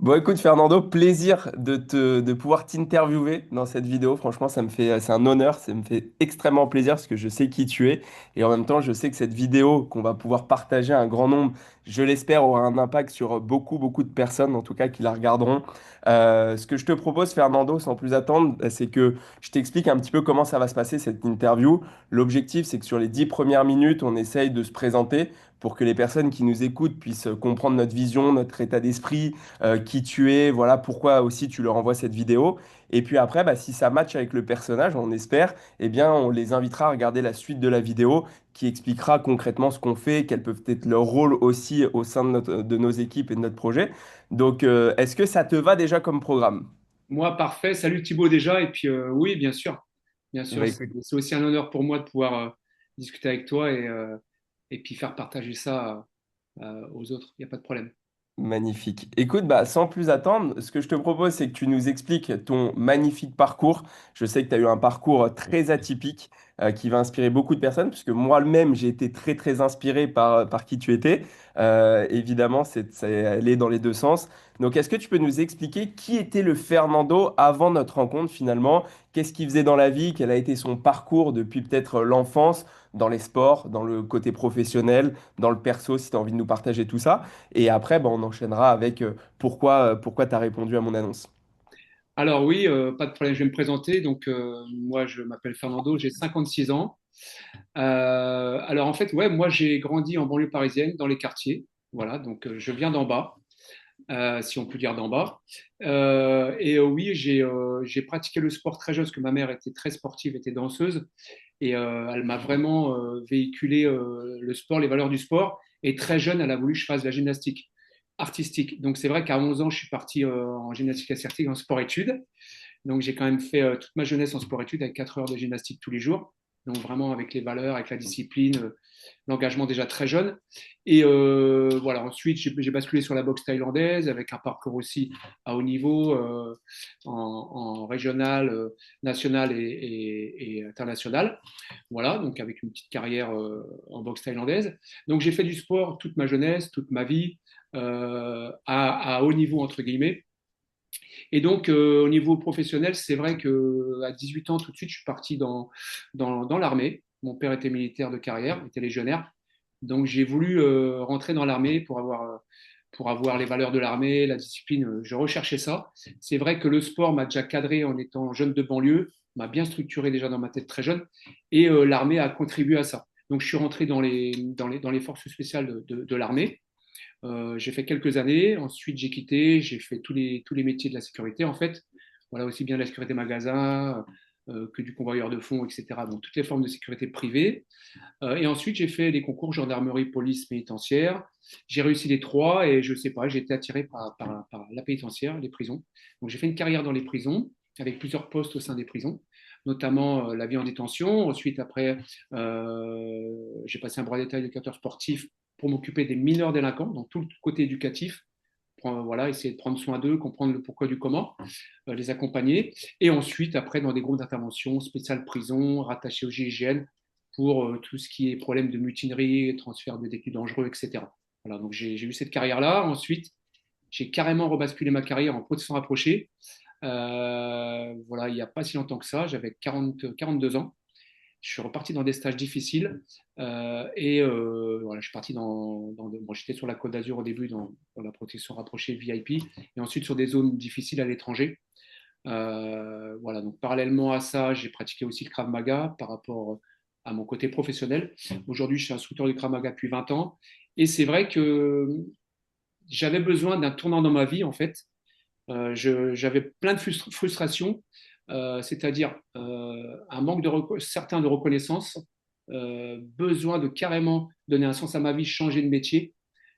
Bon, écoute, Fernando, plaisir de pouvoir t'interviewer dans cette vidéo. Franchement, c'est un honneur, ça me fait extrêmement plaisir parce que je sais qui tu es. Et en même temps, je sais que cette vidéo qu'on va pouvoir partager à un grand nombre, je l'espère, aura un impact sur beaucoup, beaucoup de personnes, en tout cas, qui la regarderont. Ce que je te propose, Fernando, sans plus attendre, c'est que je t'explique un petit peu comment ça va se passer, cette interview. L'objectif, c'est que sur les 10 premières minutes, on essaye de se présenter pour que les personnes qui nous écoutent puissent comprendre notre vision, notre état d'esprit, qui tu es, voilà pourquoi aussi tu leur envoies cette vidéo. Et puis après, bah, si ça matche avec le personnage, on espère, eh bien, on les invitera à regarder la suite de la vidéo qui expliquera concrètement ce qu'on fait, quels peuvent être leurs rôles aussi au sein de nos équipes et de notre projet. Donc, est-ce que ça te va déjà comme programme? Moi, parfait. Salut Thibaut déjà. Et puis oui, bien sûr. Bien Eh ben, sûr, c'est écoute, c'est aussi un honneur pour moi de pouvoir discuter avec toi et puis faire partager ça aux autres. Il n'y a pas de problème. magnifique. Écoute, bah, sans plus attendre, ce que je te propose, c'est que tu nous expliques ton magnifique parcours. Je sais que tu as eu un parcours très atypique qui va inspirer beaucoup de personnes, puisque moi-même, j'ai été très, très inspiré par qui tu étais. Évidemment, c'est allé dans les deux sens. Donc, est-ce que tu peux nous expliquer qui était le Fernando avant notre rencontre finalement? Qu'est-ce qu'il faisait dans la vie? Quel a été son parcours depuis peut-être l'enfance, dans les sports, dans le côté professionnel, dans le perso, si tu as envie de nous partager tout ça? Et après, bah, on enchaînera avec pourquoi tu as répondu à mon annonce. Alors oui, pas de problème. Je vais me présenter. Donc moi, je m'appelle Fernando. J'ai 56 ans. Alors en fait, ouais, moi j'ai grandi en banlieue parisienne, dans les quartiers. Voilà. Donc je viens d'en bas. Si on peut dire d'en bas. Oui, j'ai pratiqué le sport très jeune, parce que ma mère était très sportive, était danseuse, et elle m'a vraiment véhiculé le sport, les valeurs du sport. Et très jeune, elle a voulu que je fasse de la gymnastique artistique. Donc c'est vrai qu'à 11 ans, je suis parti en gymnastique artistique, en sport-études. Donc j'ai quand même fait toute ma jeunesse en sport-études avec 4 heures de gymnastique tous les jours. Donc vraiment avec les valeurs, avec la discipline, l'engagement déjà très jeune. Et voilà, ensuite j'ai basculé sur la boxe thaïlandaise avec un parcours aussi à haut niveau en régional, national et international. Voilà, donc avec une petite carrière en boxe thaïlandaise. Donc j'ai fait du sport toute ma jeunesse, toute ma vie, à haut niveau entre guillemets. Et donc, au niveau professionnel, c'est vrai qu'à 18 ans, tout de suite, je suis parti dans l'armée. Mon père était militaire de carrière, était légionnaire. Donc, j'ai voulu rentrer dans l'armée pour avoir les valeurs de l'armée, la discipline. Je recherchais ça. C'est vrai que le sport m'a déjà cadré en étant jeune de banlieue, m'a bien structuré déjà dans ma tête très jeune. Et l'armée a contribué à ça. Donc, je suis rentré dans les forces spéciales de l'armée. J'ai fait quelques années, ensuite j'ai quitté, j'ai fait tous les métiers de la sécurité en fait. Voilà, aussi bien de la sécurité magasin que du convoyeur de fonds, etc. Donc toutes les formes de sécurité privée. Et ensuite j'ai fait des concours gendarmerie, police, pénitentiaire. J'ai réussi les trois et je sais pas, j'ai été attiré par la pénitentiaire, les prisons. Donc j'ai fait une carrière dans les prisons avec plusieurs postes au sein des prisons, notamment la vie en détention. Ensuite, après, j'ai passé un brevet d'état éducateur sportif pour m'occuper des mineurs délinquants, donc tout le côté éducatif, pour voilà, essayer de prendre soin d'eux, comprendre le pourquoi du comment, les accompagner. Et ensuite, après, dans des groupes d'intervention spéciales prison, rattachés au GIGN, pour tout ce qui est problème de mutinerie, transfert de détenus dangereux, etc. Voilà, donc j'ai eu cette carrière-là. Ensuite, j'ai carrément rebasculé ma carrière en protection rapprochée. Voilà, il n'y a pas si longtemps que ça, j'avais 42 ans. Je suis reparti dans des stages difficiles voilà, je suis parti bon, j'étais sur la Côte d'Azur au début dans la protection rapprochée VIP et ensuite sur des zones difficiles à l'étranger. Voilà, donc parallèlement à ça, j'ai pratiqué aussi le Krav Maga par rapport à mon côté professionnel. Aujourd'hui, je suis instructeur du Krav Maga depuis 20 ans et c'est vrai que j'avais besoin d'un tournant dans ma vie en fait. J'avais plein de frustrations, c'est-à-dire un manque certain de reconnaissance, besoin de carrément donner un sens à ma vie, changer de métier.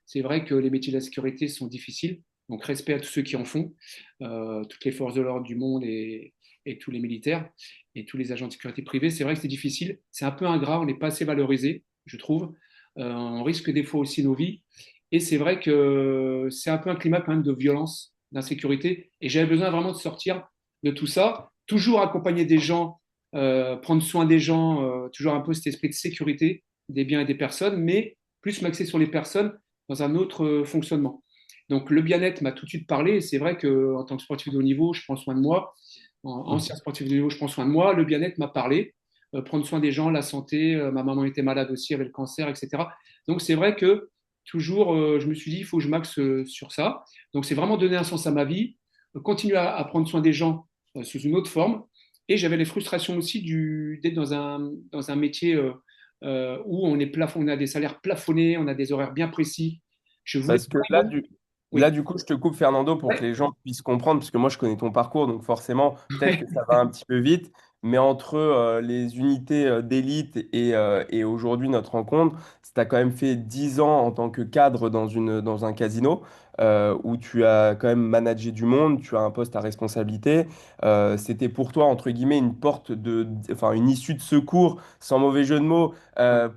C'est vrai que les métiers de la sécurité sont difficiles, donc respect à tous ceux qui en font, toutes les forces de l'ordre du monde et tous les militaires et tous les agents de sécurité privée. C'est vrai que c'est difficile, c'est un peu ingrat, on n'est pas assez valorisé, je trouve. On risque des fois aussi nos vies. Et c'est vrai que c'est un peu un climat quand même de violence, d'insécurité. Et j'avais besoin vraiment de sortir de tout ça, toujours accompagner des gens, prendre soin des gens, toujours un peu cet esprit de sécurité des biens et des personnes, mais plus m'axer sur les personnes dans un autre fonctionnement. Donc le bien-être m'a tout de suite parlé. Et c'est vrai que en tant que sportif de haut niveau, je prends soin de moi. Ancien sportif de haut niveau, je prends soin de moi. Le bien-être m'a parlé. Prendre soin des gens, la santé. Ma maman était malade aussi, avait le cancer, etc. Donc c'est vrai que toujours, je me suis dit, il faut que je m'axe sur ça. Donc c'est vraiment donner un sens à ma vie, continuer à prendre soin des gens sous une autre forme. Et j'avais les frustrations aussi d'être dans un métier où on a des salaires plafonnés, on a des horaires bien précis. Je voulais Parce que vraiment. là, Oui. du coup, je te coupe, Fernando, pour que Ouais. les gens puissent comprendre, parce que moi, je connais ton parcours, donc forcément, peut-être que ça va un petit peu vite, mais entre les unités d'élite et aujourd'hui notre rencontre, tu as quand même fait 10 ans en tant que cadre dans un casino, où tu as quand même managé du monde, tu as un poste à responsabilité. C'était pour toi, entre guillemets, une porte enfin, une issue de secours, sans mauvais jeu de mots,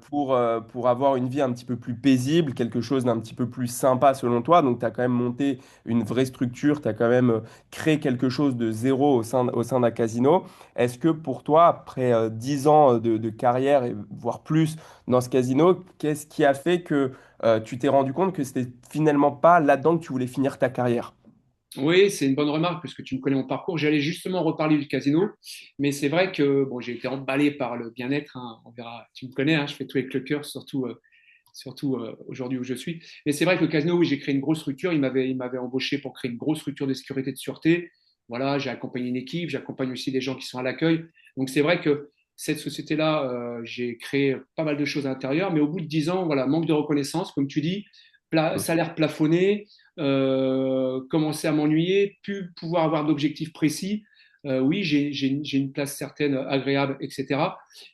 pour avoir une vie un petit peu plus paisible, quelque chose d'un petit peu plus sympa selon toi. Donc, tu as quand même monté une vraie structure, tu as quand même créé quelque chose de zéro au sein d'un casino. Est-ce que pour toi, après 10 ans de carrière, et voire plus dans ce casino, qu'est-ce qui a fait que tu t'es rendu compte que c'était finalement pas là-dedans que tu voulais finir ta carrière? Oui, c'est une bonne remarque puisque tu me connais mon parcours. J'allais justement reparler du casino, mais c'est vrai que bon, j'ai été emballé par le bien-être, hein. On verra. Tu me connais, hein, je fais tout avec le cœur, surtout aujourd'hui où je suis. Mais c'est vrai que le casino, oui, j'ai créé une grosse structure. Il m'avait embauché pour créer une grosse structure de sécurité et de sûreté. Voilà, j'ai accompagné une équipe, j'accompagne aussi des gens qui sont à l'accueil. Donc c'est vrai que cette société-là, j'ai créé pas mal de choses à l'intérieur, mais au bout de 10 ans, voilà, manque de reconnaissance, comme tu dis, salaire plafonné, commencer à m'ennuyer, plus pouvoir avoir d'objectifs précis. Oui, j'ai une place certaine, agréable, etc.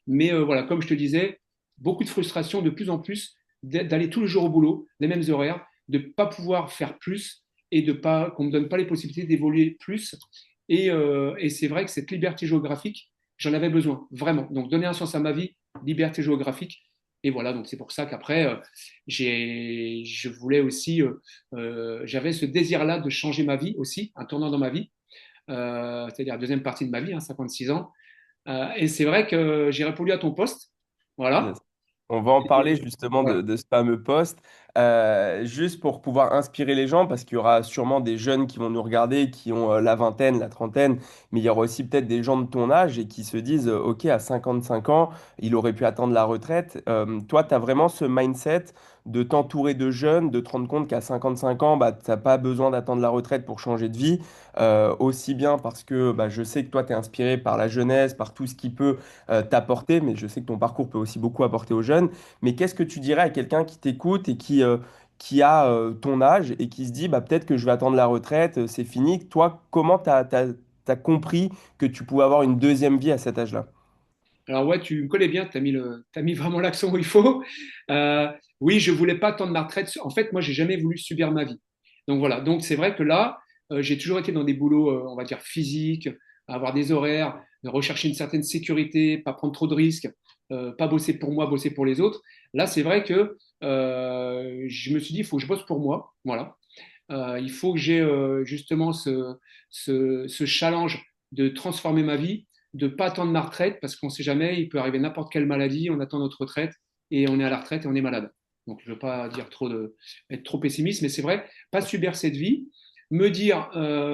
Mais voilà, comme je te disais, beaucoup de frustration de plus en plus d'aller tous les jours au boulot, les mêmes horaires, de ne pas pouvoir faire plus et de pas qu'on ne me donne pas les possibilités d'évoluer plus. Et c'est vrai que cette liberté géographique, j'en avais besoin, vraiment. Donc donner un sens à ma vie, liberté géographique. Et voilà, donc c'est pour ça qu'après, je voulais aussi, j'avais ce désir-là de changer ma vie aussi, un tournant dans ma vie, c'est-à-dire la deuxième partie de ma vie, hein, 56 ans. Et c'est vrai que j'ai répondu à ton poste. Yes. Voilà. On va en Et parler justement voilà. de ce fameux poste, juste pour pouvoir inspirer les gens, parce qu'il y aura sûrement des jeunes qui vont nous regarder, qui ont la vingtaine, la trentaine, mais il y aura aussi peut-être des gens de ton âge et qui se disent, OK, à 55 ans, il aurait pu attendre la retraite. Toi, tu as vraiment ce mindset de t'entourer de jeunes, de te rendre compte qu'à 55 ans, bah, tu n'as pas besoin d'attendre la retraite pour changer de vie, aussi bien parce que bah, je sais que toi, tu es inspiré par la jeunesse, par tout ce qui peut t'apporter, mais je sais que ton parcours peut aussi beaucoup apporter aux jeunes. Mais qu'est-ce que tu dirais à quelqu'un qui t'écoute et qui a ton âge et qui se dit, bah, peut-être que je vais attendre la retraite, c'est fini. Toi, comment tu as compris que tu pouvais avoir une deuxième vie à cet âge-là? Alors ouais, tu me connais bien, t'as mis vraiment l'accent où il faut. Euh, oui, je voulais pas attendre ma retraite. En fait, moi, j'ai jamais voulu subir ma vie. Donc voilà. Donc c'est vrai que là, j'ai toujours été dans des boulots, on va dire physiques, avoir des horaires, rechercher une certaine sécurité, pas prendre trop de risques, pas bosser pour moi, bosser pour les autres. Là, c'est vrai que je me suis dit, il faut que je bosse pour moi. Voilà. Il faut que j'ai justement ce challenge de transformer ma vie, de ne pas attendre ma retraite, parce qu'on ne sait jamais, il peut arriver n'importe quelle maladie, on attend notre retraite et on est à la retraite et on est malade. Donc je ne veux pas dire être trop pessimiste, mais c'est vrai, pas subir cette vie, me dire,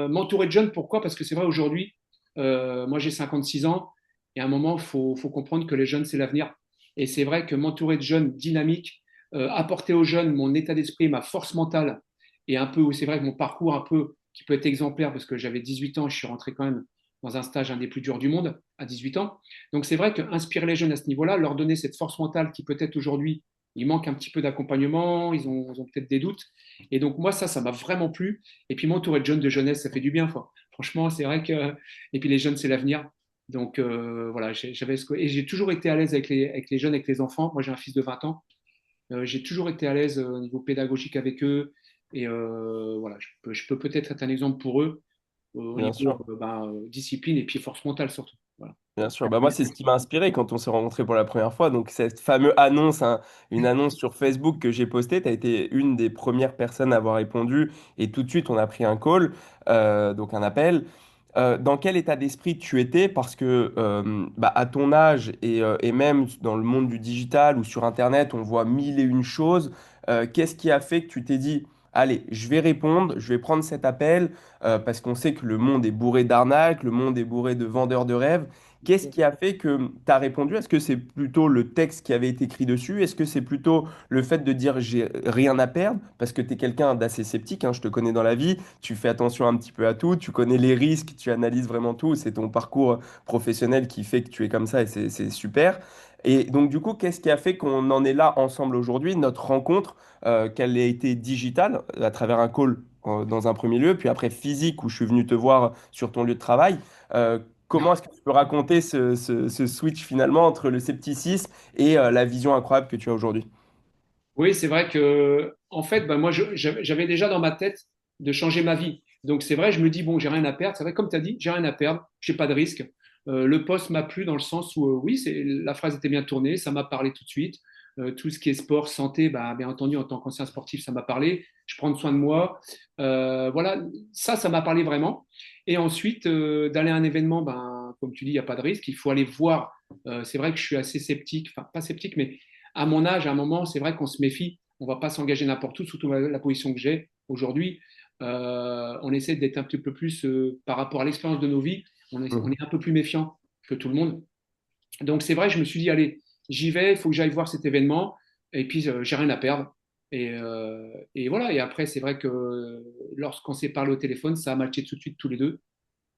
m'entourer de jeunes, pourquoi? Parce que c'est vrai aujourd'hui, moi j'ai 56 ans, et à un moment, faut comprendre que les jeunes, c'est l'avenir. Et c'est vrai que m'entourer de jeunes dynamiques, apporter aux jeunes mon état d'esprit, ma force mentale, et un peu, c'est vrai que mon parcours un peu qui peut être exemplaire parce que j'avais 18 ans, je suis rentré quand même dans un stage un des plus durs du monde à 18 ans. Donc c'est vrai que inspirer les jeunes à ce niveau-là, leur donner cette force mentale qui peut-être aujourd'hui, il manque un petit peu d'accompagnement, ils ont peut-être des doutes. Et donc moi, ça m'a vraiment plu. Et puis m'entourer de jeunes de jeunesse, ça fait du bien. Quoi. Franchement, c'est vrai que... Et puis les jeunes, c'est l'avenir. Donc voilà, et j'ai toujours été à l'aise avec les jeunes, avec les enfants. Moi, j'ai un fils de 20 ans. J'ai toujours été à l'aise au niveau pédagogique avec eux. Et voilà, je peux peut-être être un exemple pour eux au Bien niveau sûr. discipline et puis force mentale surtout. Voilà. Bien sûr, bah moi c'est ce qui m'a inspiré quand on s'est rencontrés pour la première fois. Donc cette fameuse annonce, hein, une annonce sur Facebook que j'ai postée, tu as été une des premières personnes à avoir répondu et tout de suite on a pris un call, donc un appel. Dans quel état d'esprit tu étais? Parce que bah, à ton âge et même dans le monde du digital ou sur Internet, on voit mille et une choses. Qu'est-ce qui a fait que tu t'es dit, allez, je vais répondre, je vais prendre cet appel parce qu'on sait que le monde est bourré d'arnaques, le monde est bourré de vendeurs de rêves. Qu'est-ce qui a fait que tu as répondu? Est-ce que c'est plutôt le texte qui avait été écrit dessus? Est-ce que c'est plutôt le fait de dire j'ai rien à perdre? Parce que tu es quelqu'un d'assez sceptique, hein, je te connais dans la vie, tu fais attention un petit peu à tout, tu connais les risques, tu analyses vraiment tout. C'est ton parcours professionnel qui fait que tu es comme ça et c'est super. Et donc, du coup, qu'est-ce qui a fait qu'on en est là ensemble aujourd'hui, notre rencontre, qu'elle ait été digitale à travers un call dans un premier lieu, puis après physique où je suis venu te voir sur ton lieu de travail. Comment est-ce que tu peux raconter ce switch finalement entre le scepticisme et la vision incroyable que tu as aujourd'hui? Oui, c'est vrai que, en fait, ben moi, j'avais déjà dans ma tête de changer ma vie. Donc, c'est vrai, je me dis, bon, j'ai rien à perdre. C'est vrai, comme tu as dit, j'ai rien à perdre, j'ai pas de risque. Le poste m'a plu dans le sens où, oui, la phrase était bien tournée, ça m'a parlé tout de suite. Tout ce qui est sport, santé, bah, bien entendu, en tant qu'ancien sportif, ça m'a parlé. Je prends soin de moi. Voilà, ça m'a parlé vraiment. Et ensuite, d'aller à un événement, ben, comme tu dis, il n'y a pas de risque. Il faut aller voir. C'est vrai que je suis assez sceptique, enfin, pas sceptique, mais à mon âge, à un moment, c'est vrai qu'on se méfie. On ne va pas s'engager n'importe où, surtout la position que j'ai aujourd'hui. On essaie d'être un petit peu plus, par rapport à l'expérience de nos vies, on Mhm. est un peu plus méfiant que tout le monde. Donc c'est vrai, je me suis dit, allez, j'y vais, il faut que j'aille voir cet événement, et puis j'ai rien à perdre. Et voilà, et après, c'est vrai que lorsqu'on s'est parlé au téléphone, ça a matché tout de suite tous les deux.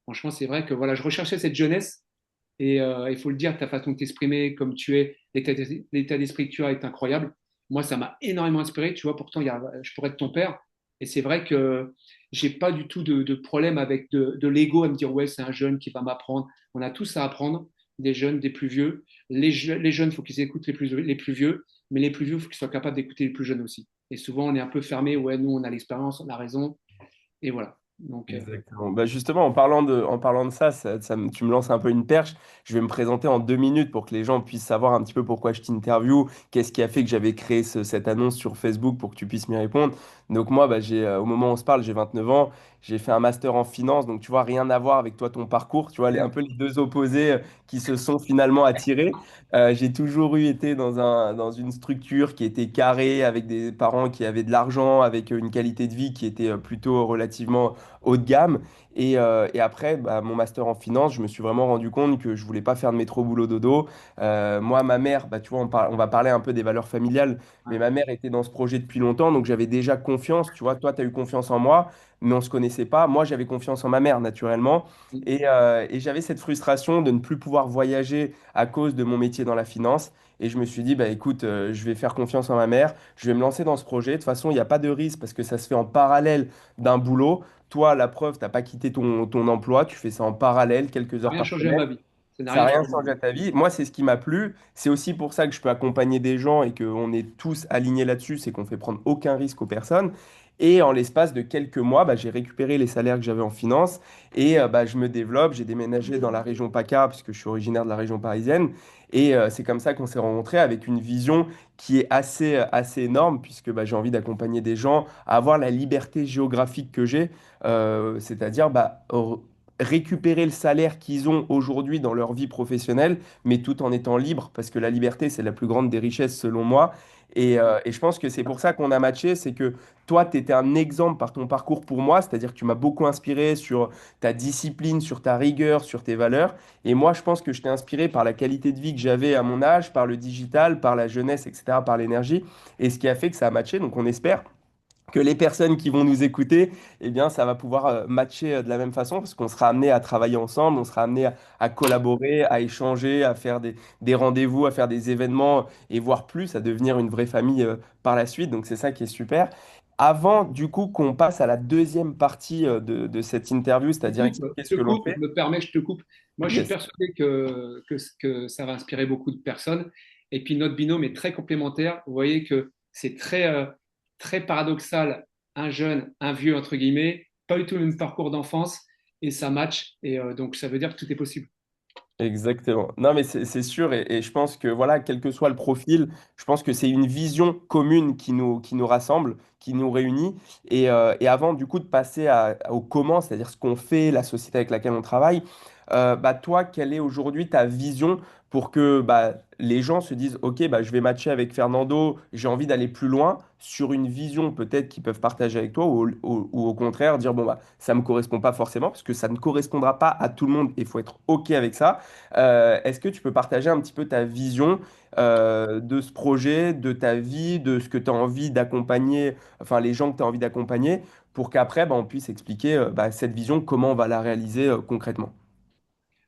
Franchement, c'est vrai que voilà, je recherchais cette jeunesse et il faut le dire, ta façon de t'exprimer, comme tu es, l'état d'esprit que tu as est incroyable. Moi, ça m'a énormément inspiré. Tu vois, pourtant, je pourrais être ton père. Et c'est vrai que j'ai pas du tout de problème avec de l'ego à me dire, ouais, c'est un jeune qui va m'apprendre. On a tous à apprendre, des jeunes, des plus vieux. Les jeunes, il faut qu'ils écoutent les plus vieux, mais les plus vieux, il faut qu'ils soient capables d'écouter les plus jeunes aussi. Et souvent, on est un peu fermé, ouais, nous, on a l'expérience, on a raison. Et voilà. Donc, Exactement. Bah justement, en parlant de ça, tu me lances un peu une perche. Je vais me présenter en 2 minutes pour que les gens puissent savoir un petit peu pourquoi je t'interview, qu'est-ce qui a fait que j'avais créé cette annonce sur Facebook pour que tu puisses m'y répondre. Donc moi, bah, au moment où on se parle, j'ai 29 ans, j'ai fait un master en finance, donc tu vois, rien à voir avec toi, ton parcours, tu vois, un peu les deux opposés qui se sont finalement attirés. J'ai toujours été dans une structure qui était carrée, avec des parents qui avaient de l'argent, avec une qualité de vie qui était plutôt relativement haut de gamme. Et après, bah, mon master en finance, je me suis vraiment rendu compte que je voulais pas faire de métro boulot dodo. Moi, ma mère, bah, tu vois, on va parler un peu des valeurs familiales, mais ma mère était dans ce projet depuis longtemps, donc j'avais déjà confiance. Tu vois, toi, tu as eu confiance en moi, mais on se connaissait pas. Moi, j'avais confiance en ma mère, naturellement. Et j'avais cette frustration de ne plus pouvoir voyager à cause de mon métier dans la finance. Et je me suis dit, bah, écoute, je vais faire confiance en ma mère, je vais me lancer dans ce projet. De toute façon, il n'y a pas de risque parce que ça se fait en parallèle d'un boulot. Toi, la preuve, t'as pas quitté ton emploi, tu fais ça en parallèle, quelques ça n'a heures rien par changé à semaine. ma vie. Ça n'a Ça n'a rien rien changé à ma changé à vie. ta vie. Moi, c'est ce qui m'a plu. C'est aussi pour ça que je peux accompagner des gens et qu'on est tous alignés là-dessus, c'est qu'on fait prendre aucun risque aux personnes. Et en l'espace de quelques mois, bah, j'ai récupéré les salaires que j'avais en finance et bah, je me développe. J'ai déménagé dans la région PACA puisque je suis originaire de la région parisienne. Et c'est comme ça qu'on s'est rencontrés avec une vision qui est assez énorme puisque bah, j'ai envie d'accompagner des gens à avoir la liberté géographique que j'ai, c'est-à-dire bah, récupérer le salaire qu'ils ont aujourd'hui dans leur vie professionnelle, mais tout en étant libre, parce que la liberté, c'est la plus grande des richesses selon moi. Et je pense que c'est pour ça qu'on a matché, c'est que toi, tu étais un exemple par ton parcours pour moi, c'est-à-dire que tu m'as beaucoup inspiré sur ta discipline, sur ta rigueur, sur tes valeurs. Et moi, je pense que je t'ai inspiré par la qualité de vie que j'avais à mon âge, par le digital, par la jeunesse, etc., par l'énergie, et ce qui a fait que ça a matché. Donc on espère que les personnes qui vont nous écouter, eh bien, ça va pouvoir matcher de la même façon parce qu'on sera amené à travailler ensemble, on sera amené à collaborer, à échanger, à faire des rendez-vous, à faire des événements et voire plus, à devenir une vraie famille par la suite. Donc, c'est ça qui est super. Avant, du coup, qu'on passe à la deuxième partie de cette interview, Je c'est-à-dire coupe, expliquer ce je que l'on coupe, je fait. me permets, je te coupe. Moi, je suis Yes. persuadé que ça va inspirer beaucoup de personnes. Et puis, notre binôme est très complémentaire. Vous voyez que c'est très paradoxal. Un jeune, un vieux, entre guillemets, pas du tout le même parcours d'enfance. Et ça match. Et donc, ça veut dire que tout est possible. Exactement. Non, mais c'est sûr, et je pense que voilà, quel que soit le profil, je pense que c'est une vision commune qui nous rassemble, qui nous réunit. Et avant, du coup, de passer au comment, c'est-à-dire ce qu'on fait, la société avec laquelle on travaille, bah, toi, quelle est aujourd'hui ta vision pour que bah, les gens se disent, OK, bah, je vais matcher avec Fernando, j'ai envie d'aller plus loin sur une vision peut-être qu'ils peuvent partager avec toi ou au contraire dire, bon, bah, ça ne me correspond pas forcément parce que ça ne correspondra pas à tout le monde et il faut être OK avec ça. Est-ce que tu peux partager un petit peu ta vision de ce projet, de ta vie, de ce que tu as envie d'accompagner, enfin les gens que tu as envie d'accompagner, pour qu'après, bah, on puisse expliquer bah, cette vision, comment on va la réaliser concrètement.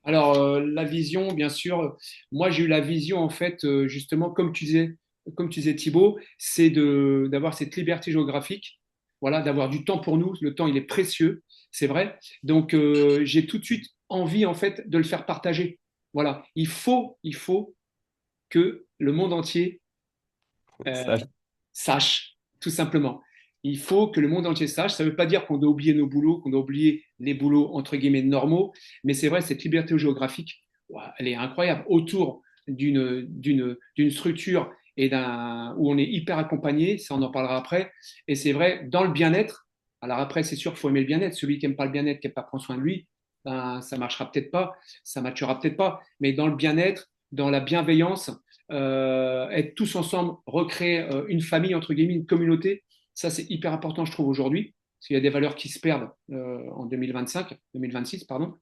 Alors, la vision, bien sûr, moi j'ai eu la vision, en fait, justement, comme tu disais Thibaut, c'est d'avoir cette liberté géographique, voilà, d'avoir du temps pour nous. Le temps, il est précieux, c'est vrai. Donc, j'ai tout de suite envie, en fait, de le faire partager. Voilà, il faut que le monde entier euh, Ça, sache, tout simplement. Il faut que le monde entier sache. Ça ne veut pas dire qu'on doit oublier nos boulots, qu'on doit oublier les boulots entre guillemets normaux, mais c'est vrai, cette liberté géographique, ouah, elle est incroyable. Autour d'une structure et où on est hyper accompagné, ça on en parlera après. Et c'est vrai, dans le bien-être, alors après, c'est sûr qu'il faut aimer le bien-être. Celui qui n'aime pas le bien-être, qui n'a pas prendre soin de lui, ben, ça marchera peut-être pas, ça matchera peut-être pas. Mais dans le bien-être, dans la bienveillance, être tous ensemble, recréer une famille, entre guillemets, une communauté, ça c'est hyper important, je trouve, aujourd'hui, parce qu'il y a des valeurs qui se perdent en 2025, 2026, pardon.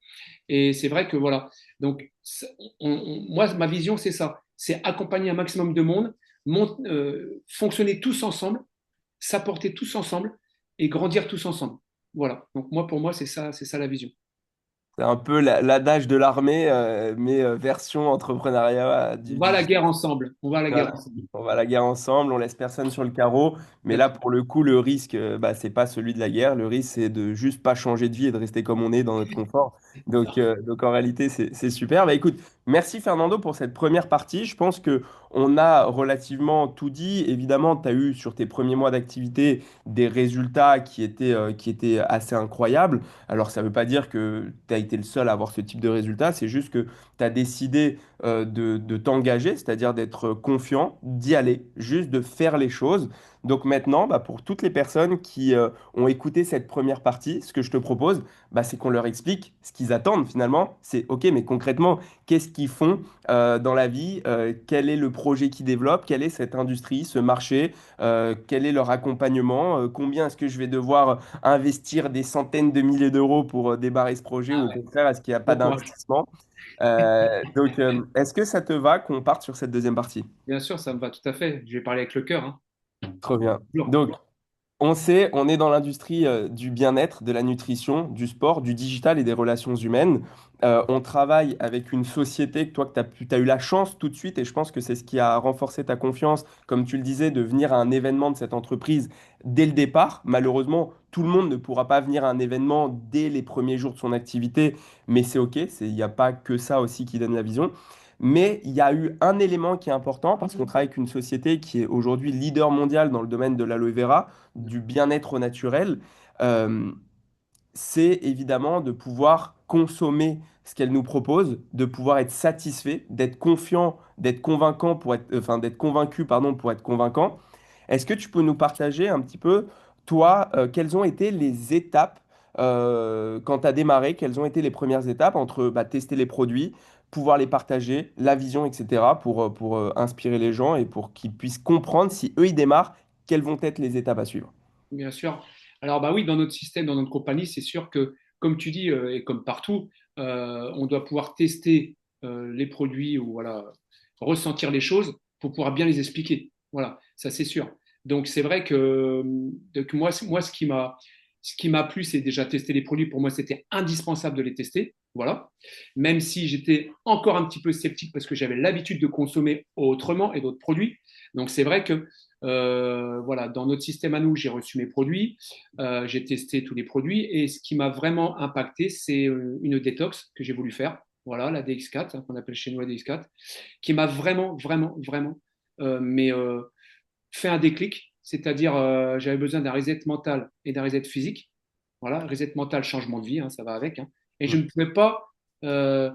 Et c'est vrai que voilà. Donc, moi, ma vision, c'est ça. C'est accompagner un maximum de monde, fonctionner tous ensemble, s'apporter tous ensemble et grandir tous ensemble. Voilà. Donc, moi, pour moi, c'est ça la vision. c'est un peu l'adage de l'armée, mais version entrepreneuriat On du va à la guerre digital. ensemble. On va à la guerre Voilà. ensemble. On va à la guerre ensemble, on laisse personne sur le carreau. Mais là, Exactement. pour le coup, le risque, bah, c'est pas celui de la guerre. Le risque, c'est de juste pas changer de vie et de rester comme on est dans notre confort. Donc en réalité, c'est super. Bah, écoute, merci Fernando pour cette première partie. Je pense que on a relativement tout dit. Évidemment, tu as eu sur tes premiers mois d'activité des résultats qui étaient assez incroyables. Alors, ça ne veut pas dire que tu as été le seul à avoir ce type de résultats. C'est juste que tu as décidé de t'engager, c'est-à-dire d'être confiant, d'y aller, juste de faire les choses. Donc maintenant, bah, pour toutes les personnes qui ont écouté cette première partie, ce que je te propose, bah, c'est qu'on leur explique ce qu'ils attendent finalement. C'est OK, mais concrètement, qu'est-ce qu'ils font dans la vie? Quel est le projet qu'ils développent? Quelle est cette industrie, ce marché? Quel est leur accompagnement? Combien est-ce que je vais devoir investir des centaines de milliers d'euros pour débarrer ce projet ou Ah au ouais, contraire, est-ce qu'il n'y a pas bon courage. d'investissement? Est-ce que ça te va qu'on parte sur cette deuxième partie? Bien sûr, ça me va tout à fait. Je vais parler avec le cœur, hein. Trop bien. Toujours. Donc, on sait, on est dans l'industrie du bien-être, de la nutrition, du sport, du digital et des relations humaines. On travaille avec une société que toi, que tu as eu la chance tout de suite, et je pense que c'est ce qui a renforcé ta confiance, comme tu le disais, de venir à un événement de cette entreprise dès le départ. Malheureusement, tout le monde ne pourra pas venir à un événement dès les premiers jours de son activité, mais c'est OK, il n'y a pas que ça aussi qui donne la vision. Mais il y a eu un élément qui est important parce qu'on travaille avec une société qui est aujourd'hui leader mondial dans le domaine de l'aloe vera, du bien-être au naturel. Euh, c'est évidemment de pouvoir consommer ce qu'elle nous propose, de pouvoir être satisfait, d'être confiant, d'être convaincant pour être, enfin d'être convaincu, pardon, pour être convaincant. Est-ce que tu peux nous partager un petit peu, toi, quelles ont été les étapes quand tu as démarré, quelles ont été les premières étapes entre bah, tester les produits, pouvoir les partager, la vision, etc., pour inspirer les gens et pour qu'ils puissent comprendre si eux, ils démarrent, quelles vont être les étapes à suivre? Bien sûr. Alors, bah oui, dans notre système, dans notre compagnie, c'est sûr que, comme tu dis, et comme partout, on doit pouvoir tester les produits ou voilà, ressentir les choses pour pouvoir bien les expliquer. Voilà, ça c'est sûr. Donc, c'est vrai que moi ce qui m'a plu, c'est déjà tester les produits. Pour moi, c'était indispensable de les tester. Voilà. Même si j'étais encore un petit peu sceptique parce que j'avais l'habitude de consommer autrement et d'autres produits. Donc, c'est vrai que voilà, dans notre système à nous, j'ai reçu mes produits, j'ai testé tous les produits et ce qui m'a vraiment impacté, c'est une détox que j'ai voulu faire. Voilà, la DX4, hein, qu'on appelle chez nous la DX4, qui m'a vraiment, mais fait un déclic, c'est-à-dire j'avais besoin d'un reset mental et d'un reset physique. Voilà, reset mental, changement de vie, hein, ça va avec, hein. Et je ne pouvais pas euh,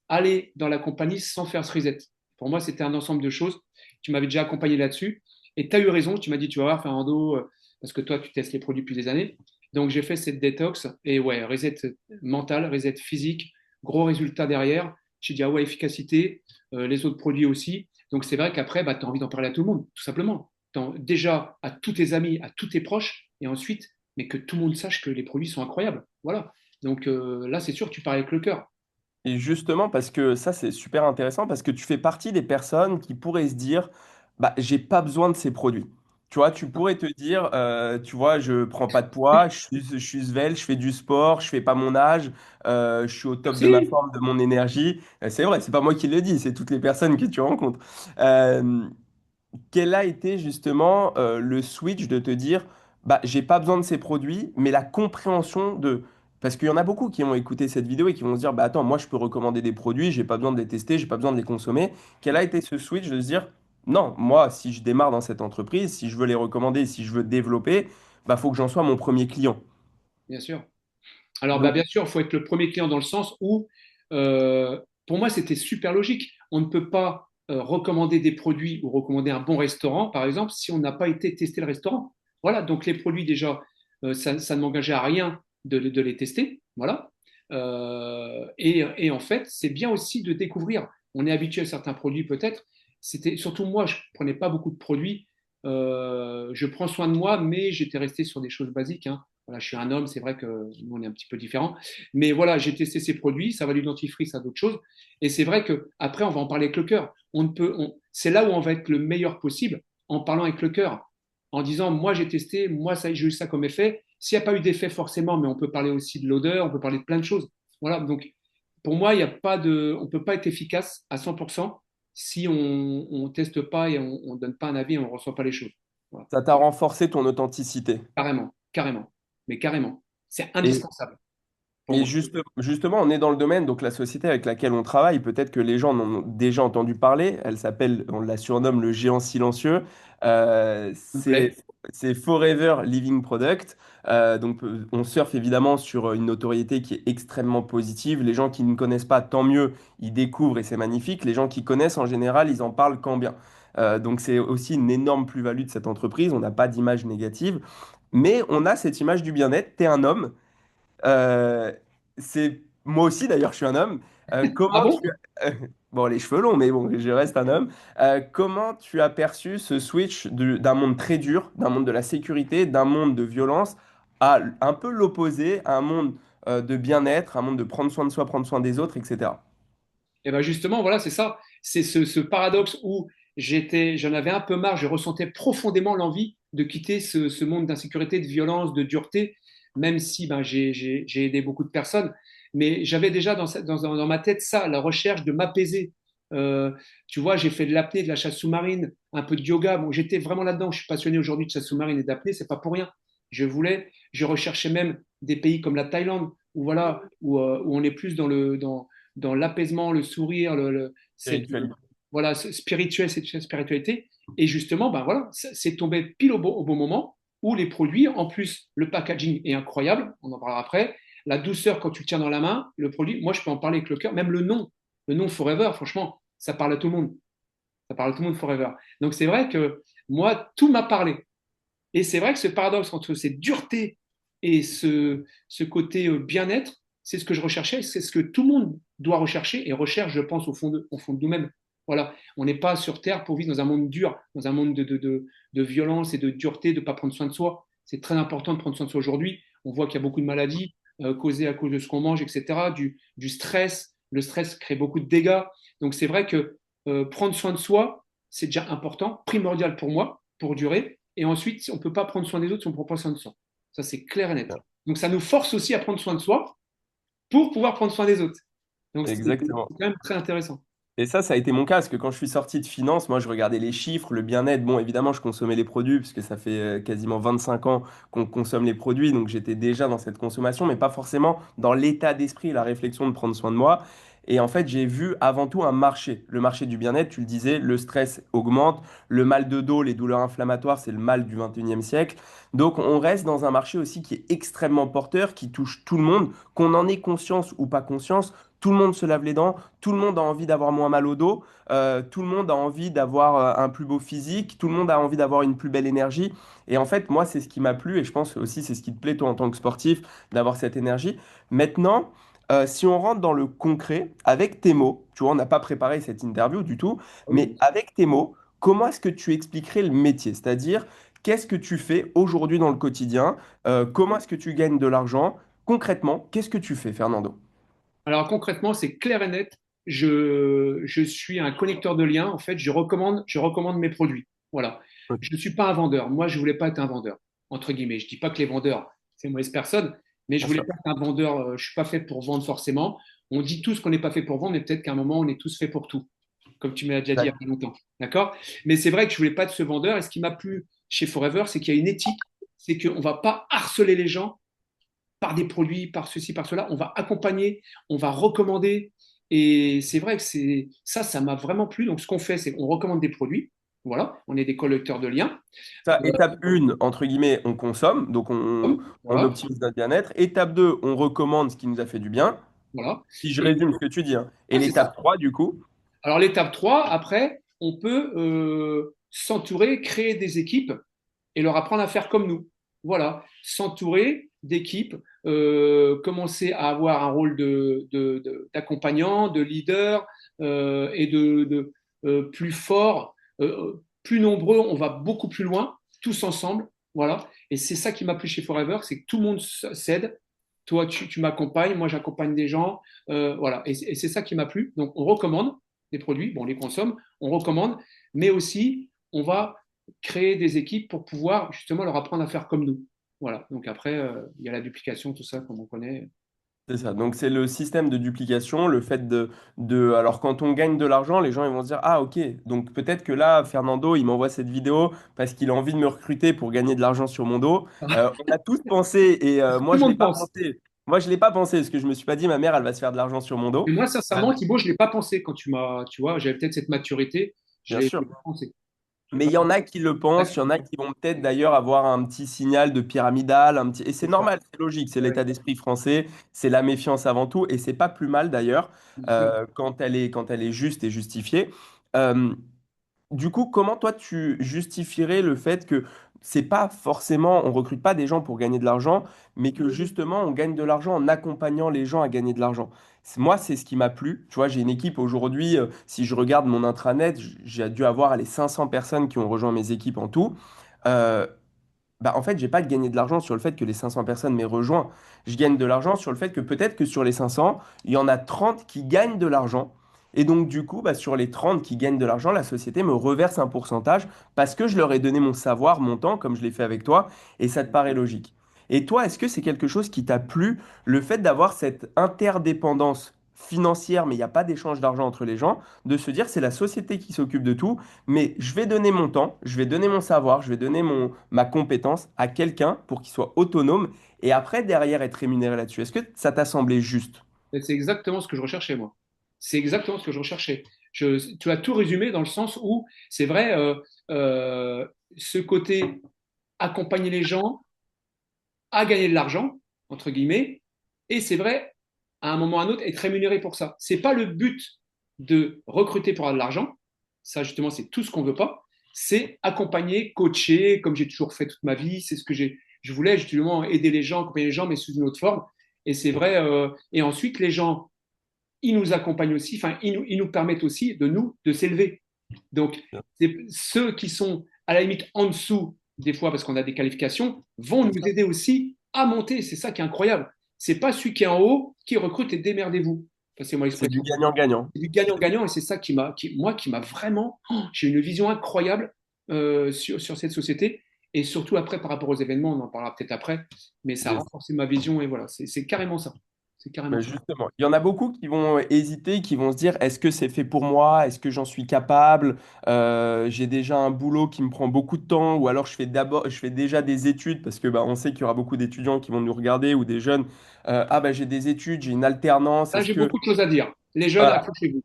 aller dans la compagnie sans faire ce reset. Pour moi, c'était un ensemble de choses. Tu m'avais déjà accompagné là-dessus. Et tu as eu raison, tu m'as dit, tu vas voir, Fernando, parce que toi, tu testes les produits depuis des années. Donc, j'ai fait cette détox. Et ouais, reset mental, reset physique. gros résultat derrière. J'ai dit, ah ouais, efficacité, les autres produits aussi. Donc c'est vrai qu'après, bah, tu as envie d'en parler à tout le monde, tout simplement. Déjà à tous tes amis, à tous tes proches, et ensuite, mais que tout le monde sache que les produits sont incroyables. Voilà. Donc là, c'est sûr, tu parles avec le cœur, Et justement, parce que ça, c'est super intéressant, parce que tu fais partie des personnes qui pourraient se dire, bah, j'ai pas besoin de ces produits. Tu vois, tu pourrais te dire, tu vois, je prends pas de poids, je suis svelte, je fais du sport, je fais pas mon âge, je suis au top de ma merci. forme, de mon énergie. C'est vrai, c'est pas moi qui le dis, c'est toutes les personnes que tu rencontres. Euh, Quel a été justement le switch de te dire, bah, j'ai pas besoin de ces produits, mais la compréhension de... Parce qu'il y en a beaucoup qui ont écouté cette vidéo et qui vont se dire, bah attends, moi je peux recommander des produits, j'ai pas besoin de les tester, j'ai pas besoin de les consommer. Quel a été ce switch de se dire, non, moi si je démarre dans cette entreprise, si je veux les recommander, si je veux développer, bah faut que j'en sois mon premier client. Bien sûr. Alors, bah, Donc, bien sûr, il faut être le premier client dans le sens où, pour moi, c'était super logique. On ne peut pas recommander des produits ou recommander un bon restaurant, par exemple, si on n'a pas été tester le restaurant. Voilà, donc les produits, déjà, ça ne m'engageait à rien de les tester. Voilà. Et en fait, c'est bien aussi de découvrir. On est habitué à certains produits, peut-être. C'était surtout moi, je prenais pas beaucoup de produits. Je prends soin de moi, mais j'étais resté sur des choses basiques, hein. Voilà, je suis un homme, c'est vrai que nous, on est un petit peu différents. Mais voilà, j'ai testé ces produits, ça va du dentifrice à d'autres choses. Et c'est vrai que après, on va en parler avec le cœur. C'est là où on va être le meilleur possible en parlant avec le cœur, en disant, moi, j'ai testé, moi, ça, j'ai eu ça comme effet. S'il n'y a pas eu d'effet forcément, mais on peut parler aussi de l'odeur, on peut parler de plein de choses. Voilà, donc pour moi, il y a pas de, on ne peut pas être efficace à 100% si on ne teste pas et on ne donne pas un avis et on ne reçoit pas les choses. Voilà. ça t'a renforcé ton authenticité. Carrément, carrément, mais carrément. C'est indispensable pour Et moi. justement, on est dans le domaine, donc la société avec laquelle on travaille, peut-être que les gens en ont déjà entendu parler, elle s'appelle, on la surnomme le géant silencieux. Euh, Ça me c'est, plaît. c'est Forever Living Product. On surfe évidemment sur une notoriété qui est extrêmement positive. Les gens qui ne connaissent pas, tant mieux, ils découvrent et c'est magnifique. Les gens qui connaissent, en général, ils en parlent quand bien. Donc c'est aussi une énorme plus-value de cette entreprise. On n'a pas d'image négative, mais on a cette image du bien-être. Tu es un homme. Euh, c'est moi aussi d'ailleurs, je suis un homme. Ah Comment bon? tu bon, les cheveux longs, mais bon, je reste un homme. Comment tu as perçu ce switch d'un monde très dur, d'un monde de la sécurité, d'un monde de violence, à un peu l'opposé, à un monde de bien-être, un monde de prendre soin de soi, prendre soin des autres, etc. Et ben justement, voilà, c'est ça. C'est ce paradoxe où j'en avais un peu marre, je ressentais profondément l'envie de quitter ce monde d'insécurité, de violence, de dureté, même si ben, j'ai aidé beaucoup de personnes. Mais j'avais déjà dans ma tête ça, la recherche de m'apaiser. Euh, Tu vois, j'ai fait de l'apnée, de la chasse sous-marine, un peu de yoga. Bon, j'étais vraiment là-dedans. Je suis passionné aujourd'hui de chasse sous-marine et d'apnée, c'est pas pour rien. Je recherchais même des pays comme la Thaïlande, où voilà, où on est plus dans l'apaisement, le sourire, Spiritualité. voilà, spirituel, cette spiritualité. Et justement, ben voilà, c'est tombé pile au bon moment où les produits, en plus, le packaging est incroyable, on en parlera après. La douceur quand tu le tiens dans la main, le produit, moi je peux en parler avec le cœur, même le nom Forever, franchement, ça parle à tout le monde. Ça parle à tout le monde Forever. Donc c'est vrai que moi, tout m'a parlé. Et c'est vrai que ce paradoxe entre cette dureté et ce côté bien-être, c'est ce que je recherchais, c'est ce que tout le monde doit rechercher et recherche, je pense, au fond de nous-mêmes. Voilà, on n'est pas sur Terre pour vivre dans un monde dur, dans un monde de violence et de dureté, de ne pas prendre soin de soi. C'est très important de prendre soin de soi aujourd'hui. On voit qu'il y a beaucoup de maladies causées à cause de ce qu'on mange, etc., du stress. Le stress crée beaucoup de dégâts. Donc c'est vrai que prendre soin de soi, c'est déjà important, primordial pour moi, pour durer. Et ensuite, on ne peut pas prendre soin des autres si on ne prend pas soin de soi. Ça, c'est clair et net. Donc, ça nous force aussi à prendre soin de soi pour pouvoir prendre soin des autres. Donc, c'est Exactement. quand même très intéressant. Et ça a été mon cas, parce que quand je suis sorti de finance, moi, je regardais les chiffres, le bien-être. Bon, évidemment, je consommais les produits, puisque ça fait quasiment 25 ans qu'on consomme les produits, donc j'étais déjà dans cette consommation, mais pas forcément dans l'état d'esprit et la réflexion de prendre soin de moi. Et en fait, j'ai vu avant tout un marché. Le marché du bien-être, tu le disais, le stress augmente, le mal de dos, les douleurs inflammatoires, c'est le mal du 21e siècle. Donc, on reste dans un marché aussi qui est extrêmement porteur, qui touche tout le monde, qu'on en ait conscience ou pas conscience. Tout le monde se lave les dents, tout le monde a envie d'avoir moins mal au dos, tout le monde a envie d'avoir un plus beau physique, tout le monde a envie d'avoir une plus belle énergie. Et en fait, moi, c'est ce qui m'a plu et je pense aussi c'est ce qui te plaît, toi, en tant que sportif, d'avoir cette énergie. Maintenant, Si on rentre dans le concret, avec tes mots, tu vois, on n'a pas préparé cette interview du tout, Ah mais oui. avec tes mots, comment est-ce que tu expliquerais le métier? C'est-à-dire, qu'est-ce que tu fais aujourd'hui dans le quotidien? Comment est-ce que tu gagnes de l'argent? Concrètement, qu'est-ce que tu fais, Fernando? Alors concrètement, c'est clair et net. Je suis un connecteur de liens. En fait, je recommande mes produits. Voilà. Ok. Je ne suis pas un vendeur. Moi, je voulais pas être un vendeur, entre guillemets. Je dis pas que les vendeurs, c'est une mauvaise personne, mais je Bien voulais sûr. pas être un vendeur. Je suis pas fait pour vendre forcément. On dit tous qu'on n'est pas fait pour vendre, mais peut-être qu'à un moment, on est tous fait pour tout, comme tu m'as déjà dit il y a pas longtemps. D'accord? Mais c'est vrai que je voulais pas être ce vendeur. Et ce qui m'a plu chez Forever, c'est qu'il y a une éthique, c'est qu'on va pas harceler les gens par des produits, par ceci, par cela. On va accompagner, on va recommander. Et c'est vrai que ça m'a vraiment plu. Donc, ce qu'on fait, c'est qu'on recommande des produits. Voilà, on est des collecteurs de liens. Ça, étape 1, entre guillemets, on consomme, donc on Voilà, optimise notre bien-être. Étape 2, on recommande ce qui nous a fait du bien. voilà. Si je Et résume ce que tu dis, hein. Et ouais, c'est l'étape ça. 3, du coup, Alors, l'étape 3 après, on peut s'entourer, créer des équipes et leur apprendre à faire comme nous. Voilà, s'entourer d'équipes, commencer à avoir un rôle d'accompagnant, de leader et plus fort, plus nombreux, on va beaucoup plus loin, tous ensemble. Voilà, et c'est ça qui m'a plu chez Forever, c'est que tout le monde s'aide. Toi, tu m'accompagnes, moi j'accompagne des gens. Voilà, et c'est ça qui m'a plu. Donc, on recommande des produits, bon, on les consomme, on recommande, mais aussi, on va créer des équipes pour pouvoir justement leur apprendre à faire comme nous. Voilà. Donc après, il y a la duplication, tout ça, comme on connaît. c'est ça. Donc, c'est le système de duplication, le fait Alors, quand on gagne de l'argent, les gens ils vont se dire, ah, ok, donc peut-être que là, Fernando, il m'envoie cette vidéo parce qu'il a envie de me recruter pour gagner de l'argent sur mon dos. On a tous pensé, et Tout moi, le je l'ai monde pas pense. pensé. Moi, je l'ai pas pensé parce que je me suis pas dit, ma mère, elle va se faire de l'argent sur mon Et dos. moi, Euh, sincèrement, Thibaut, je ne l'ai pas pensé quand tu vois, j'avais peut-être cette maturité, je Bien ne l'ai sûr. pas pensé. Je l'ai Mais pas il y en a qui le pensent, il y en a pensé. qui vont peut-être d'ailleurs avoir un petit signal de pyramidal, un petit... Et c'est C'est ça. normal, c'est logique, c'est Ouais, l'état d'esprit français, c'est la méfiance avant tout, et c'est pas plus mal d'ailleurs bien sûr. quand elle est juste et justifiée. Euh, du coup, comment toi tu justifierais le fait que c'est pas forcément, on recrute pas des gens pour gagner de l'argent, mais que justement on gagne de l'argent en accompagnant les gens à gagner de l'argent. Moi, c'est ce qui m'a plu. Tu vois, j'ai une équipe aujourd'hui, si je regarde mon intranet, j'ai dû avoir les 500 personnes qui ont rejoint mes équipes en tout. Euh, Bah, en fait, j'ai pas gagné de l'argent sur le fait que les 500 personnes m'aient rejoint. Je gagne de l'argent sur le fait que peut-être que sur les 500, il y en a 30 qui gagnent de l'argent. Et donc, du coup, bah, sur les 30 qui gagnent de l'argent, la société me reverse un pourcentage parce que je leur ai donné mon savoir, mon temps, comme je l'ai fait avec toi, et ça te paraît logique. Et toi, est-ce que c'est quelque chose qui t'a plu, le fait d'avoir cette interdépendance financière, mais il n'y a pas d'échange d'argent entre les gens, de se dire c'est la société qui s'occupe de tout, mais je vais donner mon temps, je vais donner mon savoir, je vais donner ma compétence à quelqu'un pour qu'il soit autonome et après, derrière, être rémunéré là-dessus. Est-ce que ça t'a semblé juste? Et c'est exactement ce que je recherchais, moi. C'est exactement ce que je recherchais. Tu as tout résumé dans le sens où, c'est vrai, euh, ce côté accompagner les gens, à gagner de l'argent, entre guillemets, et c'est vrai, à un moment ou à un autre, être rémunéré pour ça. C'est pas le but de recruter pour avoir de l'argent, ça justement, c'est tout ce qu'on veut pas, c'est accompagner, coacher, comme j'ai toujours fait toute ma vie, c'est ce que je voulais justement aider les gens, accompagner les gens, mais sous une autre forme. Et c'est vrai, et ensuite, les gens, ils nous accompagnent aussi, enfin, ils nous permettent aussi de s'élever. Donc, c'est ceux qui sont à la limite en dessous, des fois parce qu'on a des qualifications, vont C'est nous ça. aider aussi à monter. C'est ça qui est incroyable. C'est pas celui qui est en haut qui recrute et démerdez-vous. Passez-moi C'est du l'expression. gagnant-gagnant. C'est du gagnant-gagnant et c'est ça moi, qui m'a vraiment. J'ai une vision incroyable sur cette société et surtout après par rapport aux événements, on en parlera peut-être après, mais ça a Yes. renforcé ma vision et voilà, c'est carrément ça. C'est carrément Mais ça. justement, il y en a beaucoup qui vont hésiter, qui vont se dire, est-ce que c'est fait pour moi? Est-ce que j'en suis capable? J'ai déjà un boulot qui me prend beaucoup de temps, ou alors je fais déjà des études, parce que bah, on sait qu'il y aura beaucoup d'étudiants qui vont nous regarder, ou des jeunes. Ah bah j'ai des études, j'ai une alternance. Là, Est-ce j'ai que beaucoup de choses à dire. Les jeunes, voilà. accrochez-vous.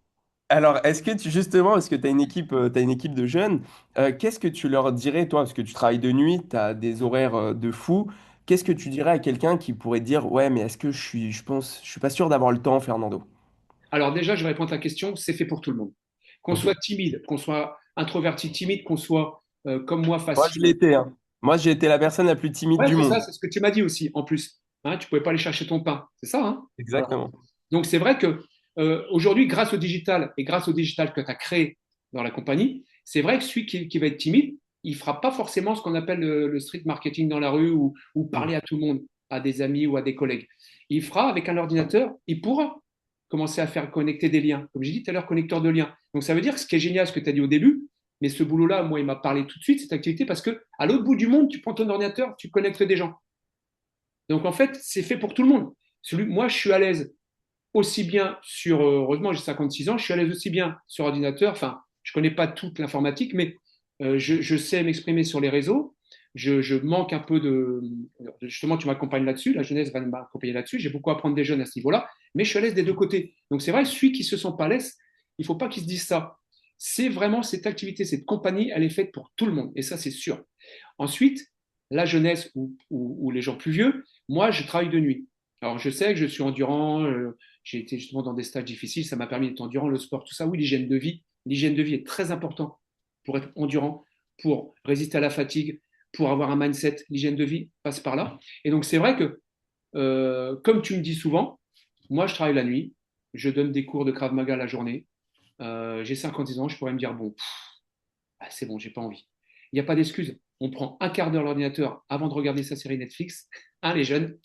Alors, est-ce que tu, justement, parce que tu as une équipe, t'as une équipe de jeunes, qu'est-ce que tu leur dirais, toi, parce que tu travailles de nuit, tu as des horaires de fou, qu'est-ce que tu dirais à quelqu'un qui pourrait te dire, ouais, mais est-ce que je suis pas sûr d'avoir le temps, Fernando? Alors déjà, je vais répondre à ta question, c'est fait pour tout le monde. Qu'on Ok. soit timide, qu'on soit introverti timide, qu'on soit comme moi Moi, facile. je l'étais, hein. Moi, j'ai été la personne la plus timide Ouais, du c'est ça, monde. c'est ce que tu m'as dit aussi, en plus. Hein, tu pouvais pas aller chercher ton pain. C'est ça, hein? Voilà. Exactement. Donc, c'est vrai que aujourd'hui, grâce au digital et grâce au digital que tu as créé dans la compagnie, c'est vrai que celui qui va être timide, il fera pas forcément ce qu'on appelle le street marketing dans la rue ou Mm. parler à tout le monde, à des amis ou à des collègues. Il fera avec un ordinateur, il pourra commencer à faire connecter des liens. Comme j'ai dit tout à l'heure, connecteur de liens. Donc, ça veut dire que ce qui est génial, ce que tu as dit au début, mais ce boulot-là, moi, il m'a parlé tout de suite, cette activité, parce que à l'autre bout du monde, tu prends ton ordinateur, tu connectes des gens. Donc, en fait, c'est fait pour tout le monde. Moi, je suis à l'aise aussi bien sur, heureusement, j'ai 56 ans, je suis à l'aise aussi bien sur ordinateur. Enfin, je connais pas toute l'informatique, mais je sais m'exprimer sur les réseaux. Je manque un peu de. Justement, tu m'accompagnes là-dessus. La jeunesse va m'accompagner là-dessus. J'ai beaucoup à apprendre des jeunes à ce niveau-là, mais je suis à l'aise des deux côtés. Donc, c'est vrai, celui qui se sent pas à l'aise, il faut pas qu'il se dise ça. C'est vraiment cette activité, cette compagnie, elle est faite pour tout le monde. Et ça, c'est sûr. Ensuite, la jeunesse ou les gens plus vieux, moi, je travaille de nuit. Alors, je sais que je suis endurant, j'ai été justement dans des stages difficiles, ça m'a permis d'être endurant, le sport, tout ça. Oui, l'hygiène de vie. L'hygiène de vie est très important pour être endurant, pour résister à la fatigue, pour avoir un mindset. L'hygiène de vie passe par là. Et donc, c'est vrai que, comme tu me dis souvent, moi, je travaille la nuit, je donne des cours de Krav Maga la journée. J'ai 50 ans, je pourrais me dire, bon, c'est bon, j'ai pas envie. Il n'y a pas d'excuse. On prend un quart d'heure l'ordinateur avant de regarder sa série Netflix. Hein, les jeunes.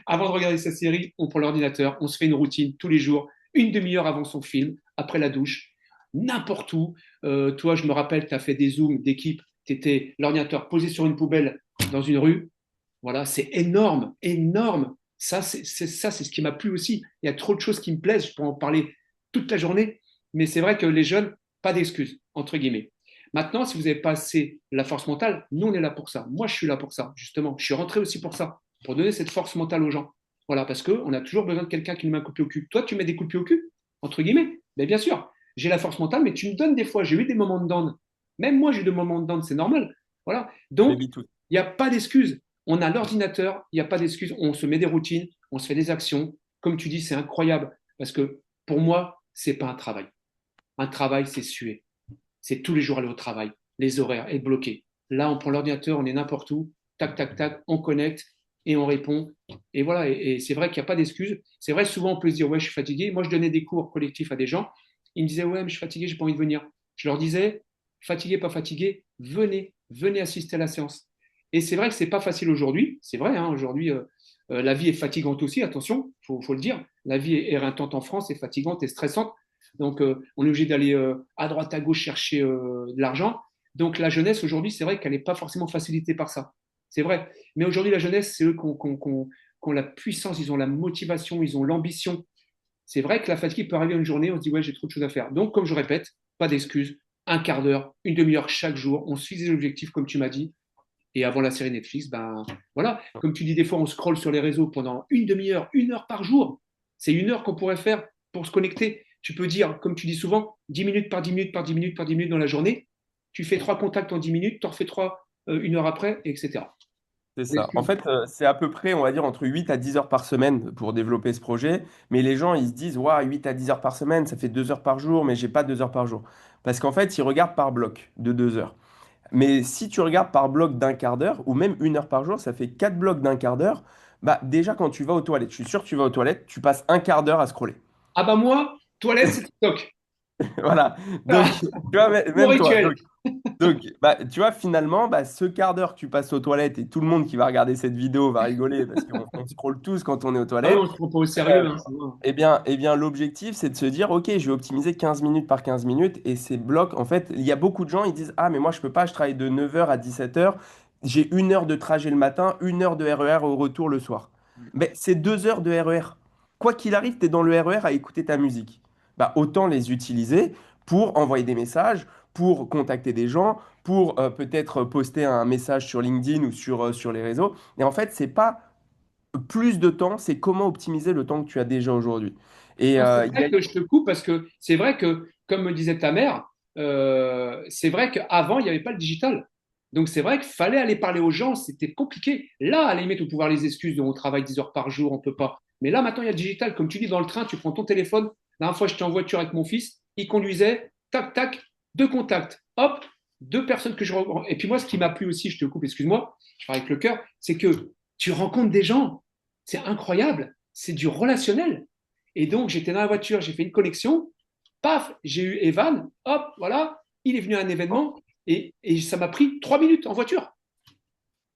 Avant de regarder sa série, on prend l'ordinateur, on se fait une routine tous les jours, une demi-heure avant son film, après la douche, n'importe où. Toi, je me rappelle, tu as fait des zooms d'équipe, tu étais l'ordinateur posé sur une poubelle dans une rue. Voilà, c'est énorme, énorme. Ça, c'est ce qui m'a plu aussi. Il y a trop de choses qui me plaisent, je peux en parler toute la journée, mais c'est vrai que les jeunes, pas d'excuses, entre guillemets. Maintenant, si vous n'avez pas assez la force mentale, nous, on est là pour ça. Moi, je suis là pour ça, justement. Je suis rentré aussi pour ça, pour donner cette force mentale aux gens. Voilà, parce qu'on a toujours besoin de quelqu'un qui nous met un coup de pied au cul. Toi, tu mets des coups de pied au cul, entre guillemets. Mais bien sûr, j'ai la force mentale, mais tu me donnes des fois, j'ai eu des moments de down. Même moi, j'ai eu des moments de down, c'est normal. Voilà. On les Donc, vit tous. il n'y a pas d'excuse. On a l'ordinateur, il n'y a pas d'excuse. On se met des routines, on se fait des actions. Comme tu dis, c'est incroyable. Parce que pour moi, c'est pas un travail. Un travail, c'est suer. C'est tous les jours aller au travail, les horaires, être bloqué. Là, on prend l'ordinateur, on est n'importe où, tac, tac, tac, on connecte et on répond. Et voilà, et c'est vrai qu'il n'y a pas d'excuse. C'est vrai, souvent, on peut se dire, ouais, je suis fatigué. Moi, je donnais des cours collectifs à des gens. Ils me disaient, ouais, mais je suis fatigué, j'ai pas envie de venir. Je leur disais, fatigué, pas fatigué, venez, venez assister à la séance. Et c'est vrai que c'est pas facile aujourd'hui. C'est vrai, hein, aujourd'hui, la vie est fatigante aussi, attention, faut le dire. La vie est éreintante en France, est fatigante et stressante. Donc, on est obligé d'aller à droite, à gauche chercher de l'argent. Donc, la jeunesse, aujourd'hui, c'est vrai qu'elle n'est pas forcément facilitée par ça. C'est vrai. Mais aujourd'hui, la jeunesse, c'est eux qui ont la puissance, ils ont la motivation, ils ont l'ambition. C'est vrai que la fatigue peut arriver une journée, on se dit, ouais, j'ai trop de choses à faire. Donc, comme je répète, pas d'excuses, un quart d'heure, une demi-heure chaque jour, on se fixe des objectifs, comme tu m'as dit. Et avant la série Netflix, ben voilà, comme tu dis, des fois, on scrolle sur les réseaux pendant une demi-heure, 1 heure par jour. C'est 1 heure qu'on pourrait faire pour se connecter. Tu peux dire, comme tu dis souvent, 10 minutes par 10 minutes par 10 minutes par 10 minutes dans la journée. Tu fais 3 contacts en 10 minutes, tu en refais 3 1 heure après, etc. C'est ça. En Excuse. fait, c'est à peu près, on va dire, entre 8 à 10 heures par semaine pour développer ce projet. Mais les gens, ils se disent, waouh, 8 à 10 heures par semaine, ça fait 2 heures par jour, mais j'ai pas 2 heures par jour. Parce qu'en fait, ils regardent par bloc de 2 heures. Mais si tu regardes par bloc d'un quart d'heure, ou même 1 heure par jour, ça fait 4 blocs d'un quart d'heure. Bah, déjà, quand tu vas aux toilettes, je suis sûr que tu vas aux toilettes, tu passes un quart d'heure à scroller. Ah bah moi, toilette, c'est TikTok. Voilà. Donc, Ah, tu vois, mon même toi. rituel. Donc, bah, tu vois, finalement, bah, ce quart d'heure que tu passes aux toilettes et tout le monde qui va regarder cette vidéo va rigoler parce qu'on scrolle tous quand on est aux Ah oui, on toilettes. se prend pas au Euh, sérieux, hein, c'est vrai. eh bien, l'objectif, c'est de se dire, OK, je vais optimiser 15 minutes par 15 minutes et ces blocs, en fait, il y a beaucoup de gens, ils disent, ah, mais moi, je peux pas, je travaille de 9 heures à 17 heures, j'ai 1 heure de trajet le matin, 1 heure de RER au retour le soir. Mais c'est 2 heures de RER. Quoi qu'il arrive, tu es dans le RER à écouter ta musique. Bah, autant les utiliser pour envoyer des messages, pour contacter des gens, pour peut-être poster un message sur LinkedIn ou sur les réseaux. Et en fait, c'est pas plus de temps, c'est comment optimiser le temps que tu as déjà aujourd'hui. Et Non, c'est il y vrai a... que je te coupe parce que c'est vrai que, comme me disait ta mère, c'est vrai qu'avant, il n'y avait pas le digital. Donc, c'est vrai qu'il fallait aller parler aux gens, c'était compliqué. Là, à la limite, on peut voir les excuses de on travaille 10 heures par jour, on peut pas. Mais là, maintenant, il y a le digital. Comme tu dis, dans le train, tu prends ton téléphone. La dernière fois, j'étais en voiture avec mon fils, il conduisait, tac, tac, 2 contacts. Hop, 2 personnes que je rencontre. Et puis moi, ce qui m'a plu aussi, je te coupe, excuse-moi, je parle avec le cœur, c'est que tu rencontres des gens. C'est incroyable. C'est du relationnel. Et donc, j'étais dans la voiture, j'ai fait une connexion. Paf, j'ai eu Evan. Hop, voilà. Il est venu à un événement et ça m'a pris 3 minutes en voiture.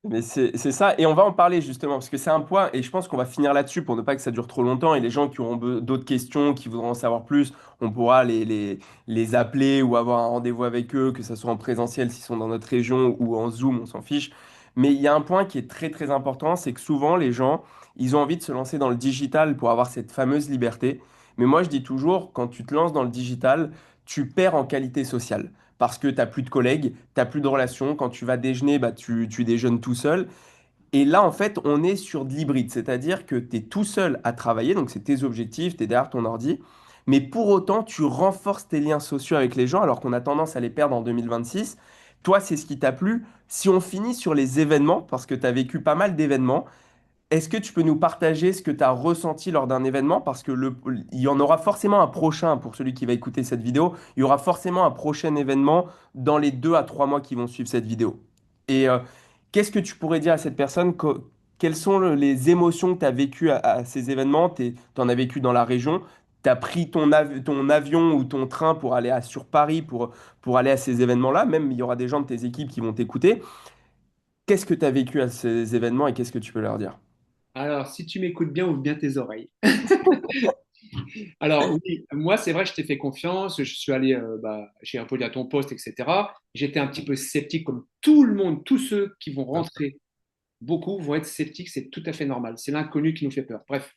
Mais c'est ça, et on va en parler justement, parce que c'est un point, et je pense qu'on va finir là-dessus pour ne pas que ça dure trop longtemps, et les gens qui auront d'autres questions, qui voudront en savoir plus, on pourra les appeler ou avoir un rendez-vous avec eux, que ce soit en présentiel s'ils sont dans notre région ou en Zoom, on s'en fiche. Mais il y a un point qui est très très important, c'est que souvent les gens, ils ont envie de se lancer dans le digital pour avoir cette fameuse liberté. Mais moi je dis toujours, quand tu te lances dans le digital, tu perds en qualité sociale parce que tu n'as plus de collègues, tu n'as plus de relations. Quand tu vas déjeuner, bah, tu déjeunes tout seul. Et là, en fait, on est sur de l'hybride, c'est-à-dire que tu es tout seul à travailler, donc c'est tes objectifs, tu es derrière ton ordi, mais pour autant, tu renforces tes liens sociaux avec les gens alors qu'on a tendance à les perdre en 2026. Toi, c'est ce qui t'a plu. Si on finit sur les événements, parce que tu as vécu pas mal d'événements, est-ce que tu peux nous partager ce que tu as ressenti lors d'un événement? Parce que il y en aura forcément un prochain pour celui qui va écouter cette vidéo. Il y aura forcément un prochain événement dans les 2 à 3 mois qui vont suivre cette vidéo. Et qu'est-ce que tu pourrais dire à cette personne? Quelles sont les émotions que tu as vécues à ces événements? Tu en as vécu dans la région. Tu as pris ton avion ou ton train pour aller sur Paris pour aller à ces événements-là. Même il y aura des gens de tes équipes qui vont t'écouter. Qu'est-ce que tu as vécu à ces événements et qu'est-ce que tu peux leur dire? Alors, si tu m'écoutes bien, ouvre bien tes oreilles. Alors, oui, moi, c'est vrai, je t'ai fait confiance. Je suis allé, j'ai répondu à ton poste, etc. J'étais un petit peu sceptique, comme tout le monde, tous ceux qui vont rentrer, beaucoup vont être sceptiques. C'est tout à fait normal. C'est l'inconnu qui nous fait peur. Bref,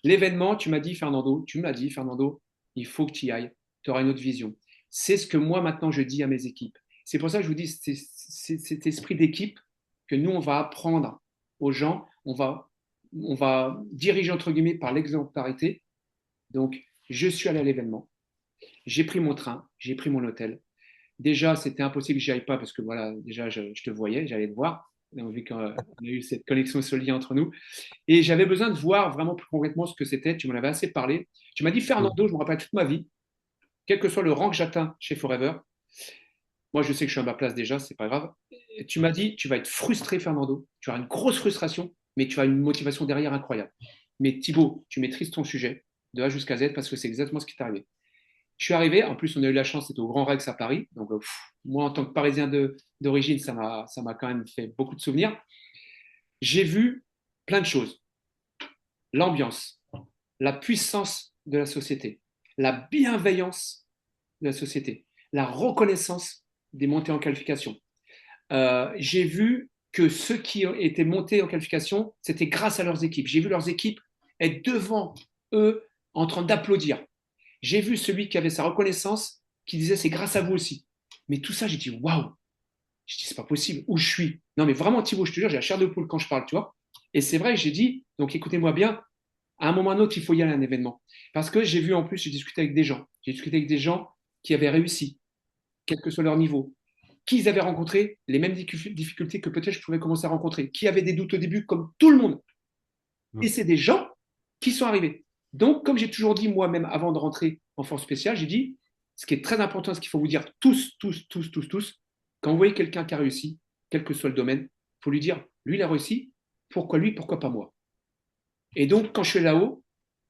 l'événement, tu me l'as dit, Fernando, il faut que tu y ailles. Tu auras une autre vision. C'est ce que moi, maintenant, je dis à mes équipes. C'est pour ça que je vous dis, c'est cet esprit d'équipe que nous, on va apprendre aux gens. On va diriger, entre guillemets, par l'exemplarité. Donc, je suis allé à l'événement. J'ai pris mon train, j'ai pris mon hôtel. Déjà, c'était impossible que j'y aille pas parce que voilà, déjà, je te voyais, j'allais te voir. Donc, vu qu'on a eu cette connexion, ce lien entre nous. Et j'avais besoin de voir vraiment plus concrètement ce que c'était. Tu m'en avais assez parlé. Tu m'as dit, Fernando, je me rappelle toute ma vie, quel que soit le rang que j'atteins chez Forever. Moi, je sais que je suis à ma place déjà, c'est pas grave. Et tu m'as dit, tu vas être frustré, Fernando. Tu auras une grosse frustration, mais tu as une motivation derrière incroyable. Mais Thibaut, tu maîtrises ton sujet de A jusqu'à Z parce que c'est exactement ce qui t'est arrivé. Je suis arrivé, en plus on a eu la chance, c'était au Grand Rex à Paris. Donc moi en tant que Parisien d'origine, ça m'a quand même fait beaucoup de souvenirs. J'ai vu plein de choses. L'ambiance, la puissance de la société, la bienveillance de la société, la reconnaissance des montées en qualification. J'ai vu que ceux qui étaient montés en qualification, c'était grâce à leurs équipes. J'ai vu leurs équipes être devant eux en train d'applaudir. J'ai vu celui qui avait sa reconnaissance qui disait c'est grâce à vous aussi. Mais tout ça, j'ai dit waouh. Je dis c'est pas possible. Où je suis? Non, mais vraiment, Thibaut, je te jure, j'ai la chair de poule quand je parle, tu vois. Et c'est vrai que j'ai dit, donc écoutez-moi bien, à un moment ou à un autre, il faut y aller à un événement. Parce que j'ai vu en plus, j'ai discuté avec des gens. J'ai discuté avec des gens qui avaient réussi, quel que soit leur niveau, qui ils avaient rencontré les mêmes difficultés que peut-être je pouvais commencer à rencontrer, qui avaient des doutes au début, comme tout le monde. Et c'est des gens qui sont arrivés. Donc, comme j'ai toujours dit moi-même avant de rentrer en force spéciale, j'ai dit, ce qui est très important, ce qu'il faut vous dire tous, tous, tous, tous, tous, quand vous voyez quelqu'un qui a réussi, quel que soit le domaine, il faut lui dire, lui, il a réussi, pourquoi lui, pourquoi pas moi? Et donc, quand je suis là-haut,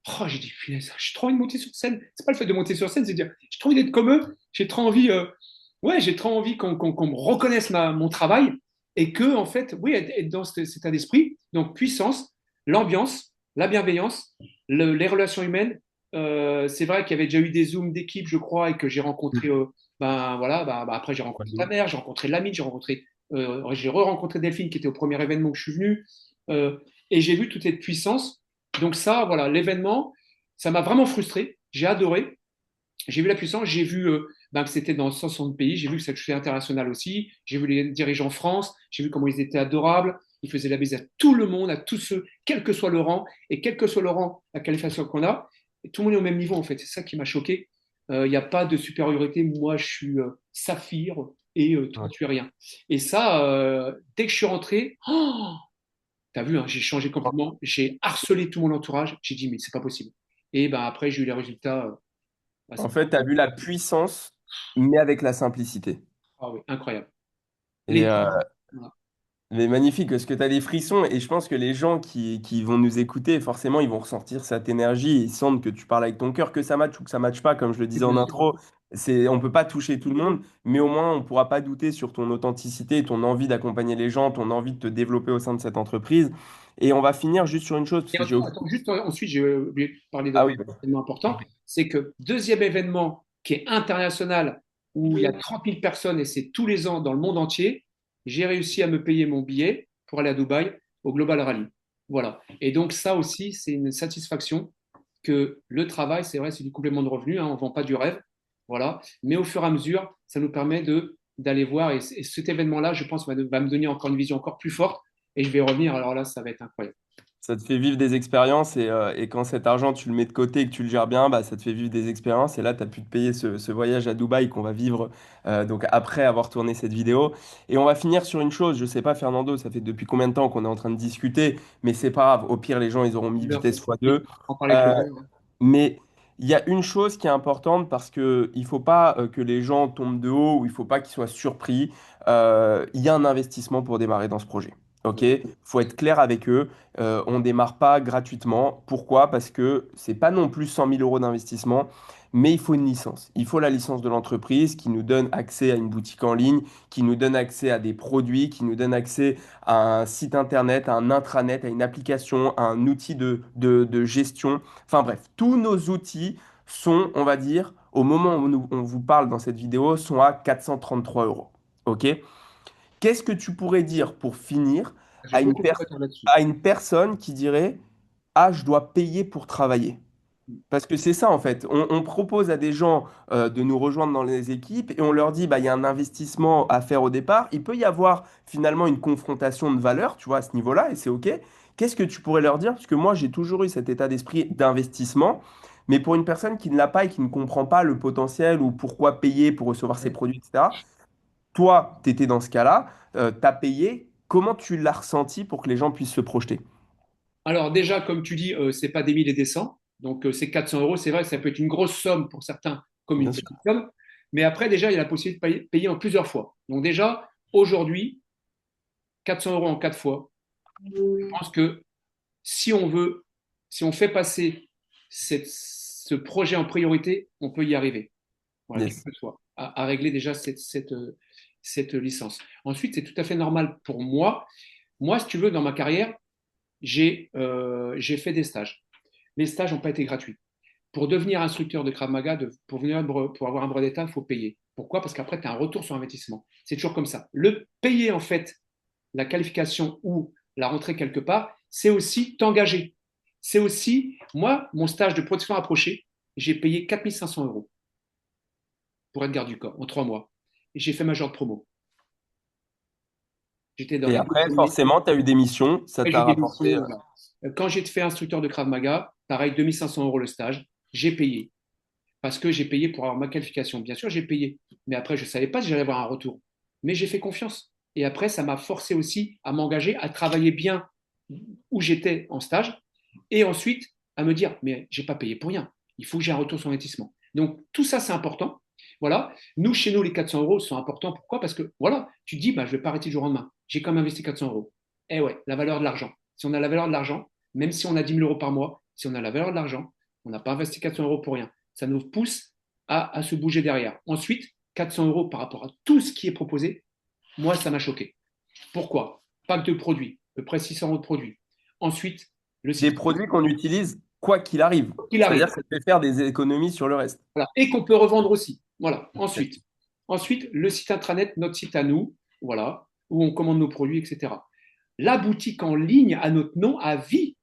oh, j'ai dit, punaise, j'ai trop envie de monter sur scène. C'est pas le fait de monter sur scène, c'est de dire, j'ai trop envie d'être comme eux, j'ai trop envie, ouais, j'ai trop envie qu'on me reconnaisse mon travail et que, en fait, oui, être dans cet état d'esprit, donc puissance, l'ambiance, la bienveillance, les relations humaines. C'est vrai qu'il y avait déjà eu des zooms d'équipe, je crois, et que j'ai rencontré, ben voilà, après j'ai rencontré ta mère, j'ai rencontré Lamine, j'ai re-rencontré Delphine qui était au premier événement où je suis venu. Euh, et j'ai vu toute cette puissance. Donc ça, voilà, l'événement, ça m'a vraiment frustré. J'ai adoré. J'ai vu la puissance. J'ai vu que c'était dans 160 pays. J'ai vu que c'était international aussi. J'ai vu les dirigeants en France. J'ai vu comment ils étaient adorables. Ils faisaient la bise à tout le monde, à tous ceux, quel que soit le rang. Et quel que soit le rang, la qualification qu'on a. Et tout le monde est au même niveau, en fait. C'est ça qui m'a choqué. Il n'y a pas de supériorité. Moi, je suis saphir et toi, Ouais. tu es rien. Et ça, dès que je suis rentré, oh, t'as vu, hein, j'ai changé complètement. J'ai harcelé tout mon entourage. J'ai dit, mais c'est pas possible. Et ben après, j'ai eu les résultats. En fait, tu as vu la puissance, mais avec la simplicité. Ah oui, incroyable. Et Les, voilà. Mais magnifique, parce que tu as des frissons et je pense que les gens qui vont nous écouter, forcément, ils vont ressentir cette énergie. Ils sentent que tu parles avec ton cœur, que ça matche ou que ça matche pas, comme je le disais en Bien sûr. intro. On peut pas toucher tout le monde, mais au moins, on pourra pas douter sur ton authenticité, ton envie d'accompagner les gens, ton envie de te développer au sein de cette entreprise. Et on va finir juste sur une chose, parce Et que j'ai attends, juste ensuite, j'ai oublié de parler Ah d'un oui, bah, événement important, c'est que deuxième événement qui est international, où il y a 30 000 personnes et c'est tous les ans dans le monde entier, j'ai réussi à me payer mon billet pour aller à Dubaï au Global Rally. Voilà. Et donc ça aussi, c'est une satisfaction que le travail, c'est vrai, c'est du complément de revenu, hein, on ne vend pas du rêve. Voilà. Mais au fur et à mesure, ça nous permet d'aller voir. Et cet événement-là, je pense, va me donner encore une vision encore plus forte. Et je vais revenir. Alors là, ça va être incroyable. ça te fait vivre des expériences et quand cet argent, tu le mets de côté et que tu le gères bien, bah, ça te fait vivre des expériences. Et là, tu as pu te payer ce voyage à Dubaï qu'on va vivre donc après avoir tourné cette vidéo. Et on va finir sur une chose, je sais pas, Fernando, ça fait depuis combien de temps qu'on est en train de discuter, mais c'est pas grave. Au pire, les gens, ils auront mis Une heure, ça vitesse suffit. x2. En parler avec le verre. Mais il y a une chose qui est importante parce que il faut pas que les gens tombent de haut ou il faut pas qu'ils soient surpris. Il y a un investissement pour démarrer dans ce projet. Ok? Faut être clair avec eux. On démarre pas gratuitement. Pourquoi? Parce que c'est pas non plus 100 000 euros d'investissement, mais il faut une licence. Il faut la licence de l'entreprise qui nous donne accès à une boutique en ligne, qui nous donne accès à des produits, qui nous donne accès à un site internet, à un intranet, à une application, à un outil de gestion. Enfin bref, tous nos outils sont, on va dire, au moment où on vous parle dans cette vidéo, sont à 433 euros. OK? Qu'est-ce que tu pourrais dire pour finir J'ai à beaucoup de potes là-dessus. à une personne qui dirait, ah, je dois payer pour travailler? Parce que c'est ça en fait. On propose à des gens de nous rejoindre dans les équipes et on leur dit bah, il y a un investissement à faire au départ. Il peut y avoir finalement une confrontation de valeurs, tu vois, à ce niveau-là, et c'est OK. Qu'est-ce que tu pourrais leur dire? Parce que moi, j'ai toujours eu cet état d'esprit d'investissement, mais pour une personne qui ne l'a pas et qui ne comprend pas le potentiel ou pourquoi payer pour recevoir ses produits, etc., toi, tu étais dans ce cas-là, tu as payé. Comment tu l'as ressenti pour que les gens puissent se projeter? Alors déjà, comme tu dis, c'est pas des 1000 et des cents. Donc c'est 400 euros. C'est vrai, ça peut être une grosse somme pour certains, comme Bien une sûr. petite somme. Mais après, déjà, il y a la possibilité de payer en plusieurs fois. Donc déjà, aujourd'hui, 400 euros en 4 fois. Je pense que si on veut, si on fait passer ce projet en priorité, on peut y arriver. Voilà, quel Yes. que soit, à régler déjà cette licence. Ensuite, c'est tout à fait normal pour moi. Moi, si tu veux, dans ma carrière, j'ai fait des stages. Les stages n'ont pas été gratuits. Pour devenir instructeur de Krav Maga, pour avoir un brevet d'État, il faut payer. Pourquoi? Parce qu'après, tu as un retour sur investissement. C'est toujours comme ça. Le payer, en fait, la qualification ou la rentrée quelque part, c'est aussi t'engager. C'est aussi, moi, mon stage de protection rapprochée, j'ai payé 4 500 euros pour être garde du corps en 3 mois. Et j'ai fait major de promo. J'étais dans Et les deux après, premiers. forcément, tu as eu des missions, ça Après, j'ai t'a rapporté. démissionné. Voilà. Quand j'ai fait instructeur de Krav Maga, pareil, 2500 euros le stage, j'ai payé. Parce que j'ai payé pour avoir ma qualification. Bien sûr, j'ai payé. Mais après, je ne savais pas si j'allais avoir un retour. Mais j'ai fait confiance. Et après, ça m'a forcé aussi à m'engager, à travailler bien où j'étais en stage. Et ensuite, à me dire, mais j'ai pas payé pour rien. Il faut que j'ai un retour sur investissement. Donc, tout ça, c'est important. Voilà. Nous, chez nous, les 400 euros sont importants. Pourquoi? Parce que, voilà, tu te dis, bah, je ne vais pas arrêter du jour au lendemain. J'ai quand même investi 400 euros. Eh ouais, la valeur de l'argent. Si on a la valeur de l'argent, même si on a 10 000 euros par mois, si on a la valeur de l'argent, on n'a pas investi 400 euros pour rien. Ça nous pousse à se bouger derrière. Ensuite, 400 euros par rapport à tout ce qui est proposé, moi, ça m'a choqué. Pourquoi? Pack de produits, à peu près 600 euros de produits. Ensuite, le Des site produits qu'on utilise quoi qu'il arrive. il arrive. C'est-à-dire que ça te fait faire des économies sur le reste. Voilà. Et qu'on peut revendre aussi. Voilà. Ensuite, le site intranet, notre site à nous, voilà, où on commande nos produits, etc. La boutique en ligne à notre nom à vie.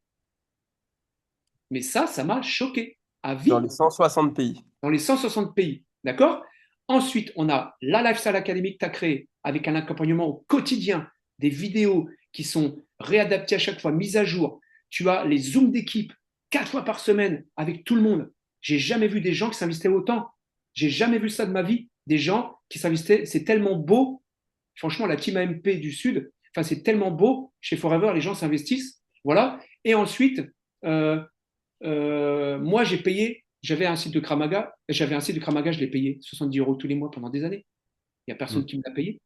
Mais ça m'a choqué. À Dans les vie, 160 pays. dans les 160 pays. D'accord? Ensuite, on a la Lifestyle Academy que tu as créée avec un accompagnement au quotidien, des vidéos qui sont réadaptées à chaque fois, mises à jour. Tu as les Zooms d'équipe 4 fois par semaine avec tout le monde. J'ai jamais vu des gens qui s'investaient autant. J'ai jamais vu ça de ma vie. Des gens qui s'investaient. C'est tellement beau. Franchement, la team AMP du Sud, enfin, c'est tellement beau. Chez Forever, les gens s'investissent. Voilà. Et ensuite, euh, moi, j'ai payé, j'avais un site de Kramaga, je l'ai payé 70 euros tous les mois pendant des années. Il n'y a personne Mm. qui me l'a payé.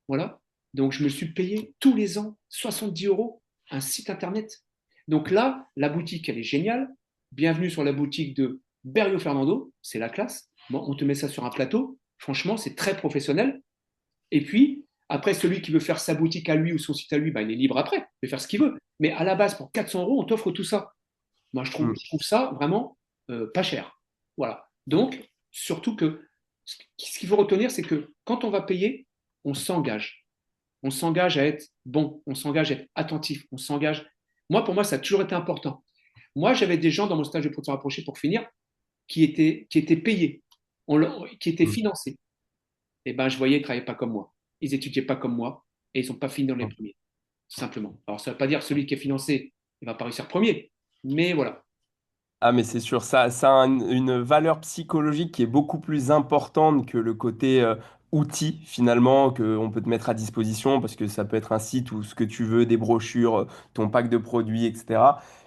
Voilà. Donc, je me suis payé tous les ans 70 euros un site internet. Donc là, la boutique, elle est géniale. Bienvenue sur la boutique de Berio Fernando, c'est la classe. Bon, on te met ça sur un plateau. Franchement, c'est très professionnel. Et puis, après, celui qui veut faire sa boutique à lui ou son site à lui, bah, il est libre après, il peut faire ce qu'il veut. Mais à la base, pour 400 euros, on t'offre tout ça. Moi, Mm. je trouve ça vraiment pas cher. Voilà. Donc, surtout que ce qu'il faut retenir, c'est que quand on va payer, on s'engage. On s'engage à être bon, on s'engage à être attentif, on s'engage. Moi, pour moi, ça a toujours été important. Moi, j'avais des gens dans mon stage de protection rapprochée, pour finir, qui étaient payés, qui étaient Mm. financés. Et ben, je voyais qu'ils ne travaillaient pas comme moi. Ils n'étudiaient pas comme moi et ils n'ont pas fini dans les premiers, tout simplement. Alors, ça ne veut pas dire que celui qui est financé, il ne va pas réussir premier. Mais voilà. Ah, mais c'est sûr, ça a une valeur psychologique qui est beaucoup plus importante que le côté outil, finalement, qu'on peut te mettre à disposition, parce que ça peut être un site ou ce que tu veux, des brochures, ton pack de produits, etc.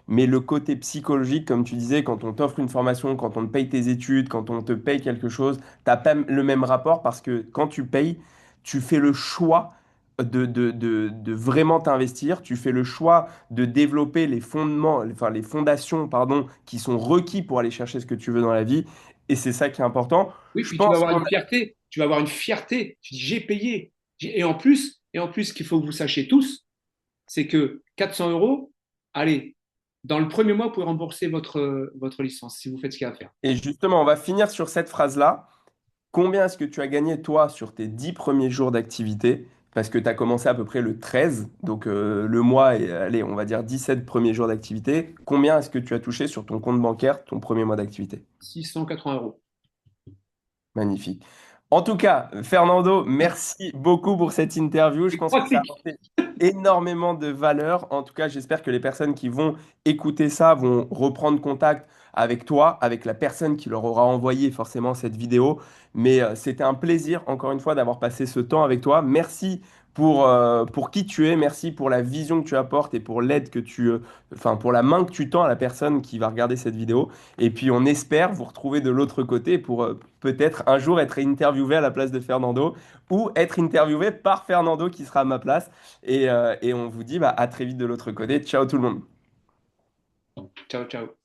Mais le côté psychologique, comme tu disais, quand on t'offre une formation, quand on te paye tes études, quand on te paye quelque chose, t'as pas le même rapport, parce que quand tu payes, tu fais le choix de vraiment t'investir, tu fais le choix de développer les fondements, enfin les fondations, pardon, qui sont requis pour aller chercher ce que tu veux dans la vie. Et c'est ça qui est important. Oui, Je puis tu vas pense avoir qu'on une fierté. Tu vas avoir une fierté. Tu dis, j'ai payé. Et en plus, ce qu'il faut que vous sachiez tous, c'est que 400 euros, allez, dans le premier mois, vous pouvez rembourser votre licence si vous faites ce qu'il y a à faire. Et justement, on va finir sur cette phrase-là. Combien est-ce que tu as gagné, toi, sur tes 10 premiers jours d'activité? Parce que tu as commencé à peu près le 13, donc le mois, et, allez, on va dire 17 premiers jours d'activité. Combien est-ce que tu as touché sur ton compte bancaire ton premier mois d'activité? 680 euros. Magnifique. En tout cas, Fernando, merci beaucoup pour cette interview. Je C'est pense que ça a pratique. apporté énormément de valeur. En tout cas, j'espère que les personnes qui vont écouter ça vont reprendre contact avec toi, avec la personne qui leur aura envoyé forcément cette vidéo. Mais c'était un plaisir, encore une fois, d'avoir passé ce temps avec toi. Merci pour qui tu es. Merci pour la vision que tu apportes et pour l'aide que enfin, pour la main que tu tends à la personne qui va regarder cette vidéo. Et puis on espère vous retrouver de l'autre côté pour peut-être un jour être interviewé à la place de Fernando ou être interviewé par Fernando qui sera à ma place. Et on vous dit bah, à très vite de l'autre côté. Ciao tout le monde. Ciao, ciao.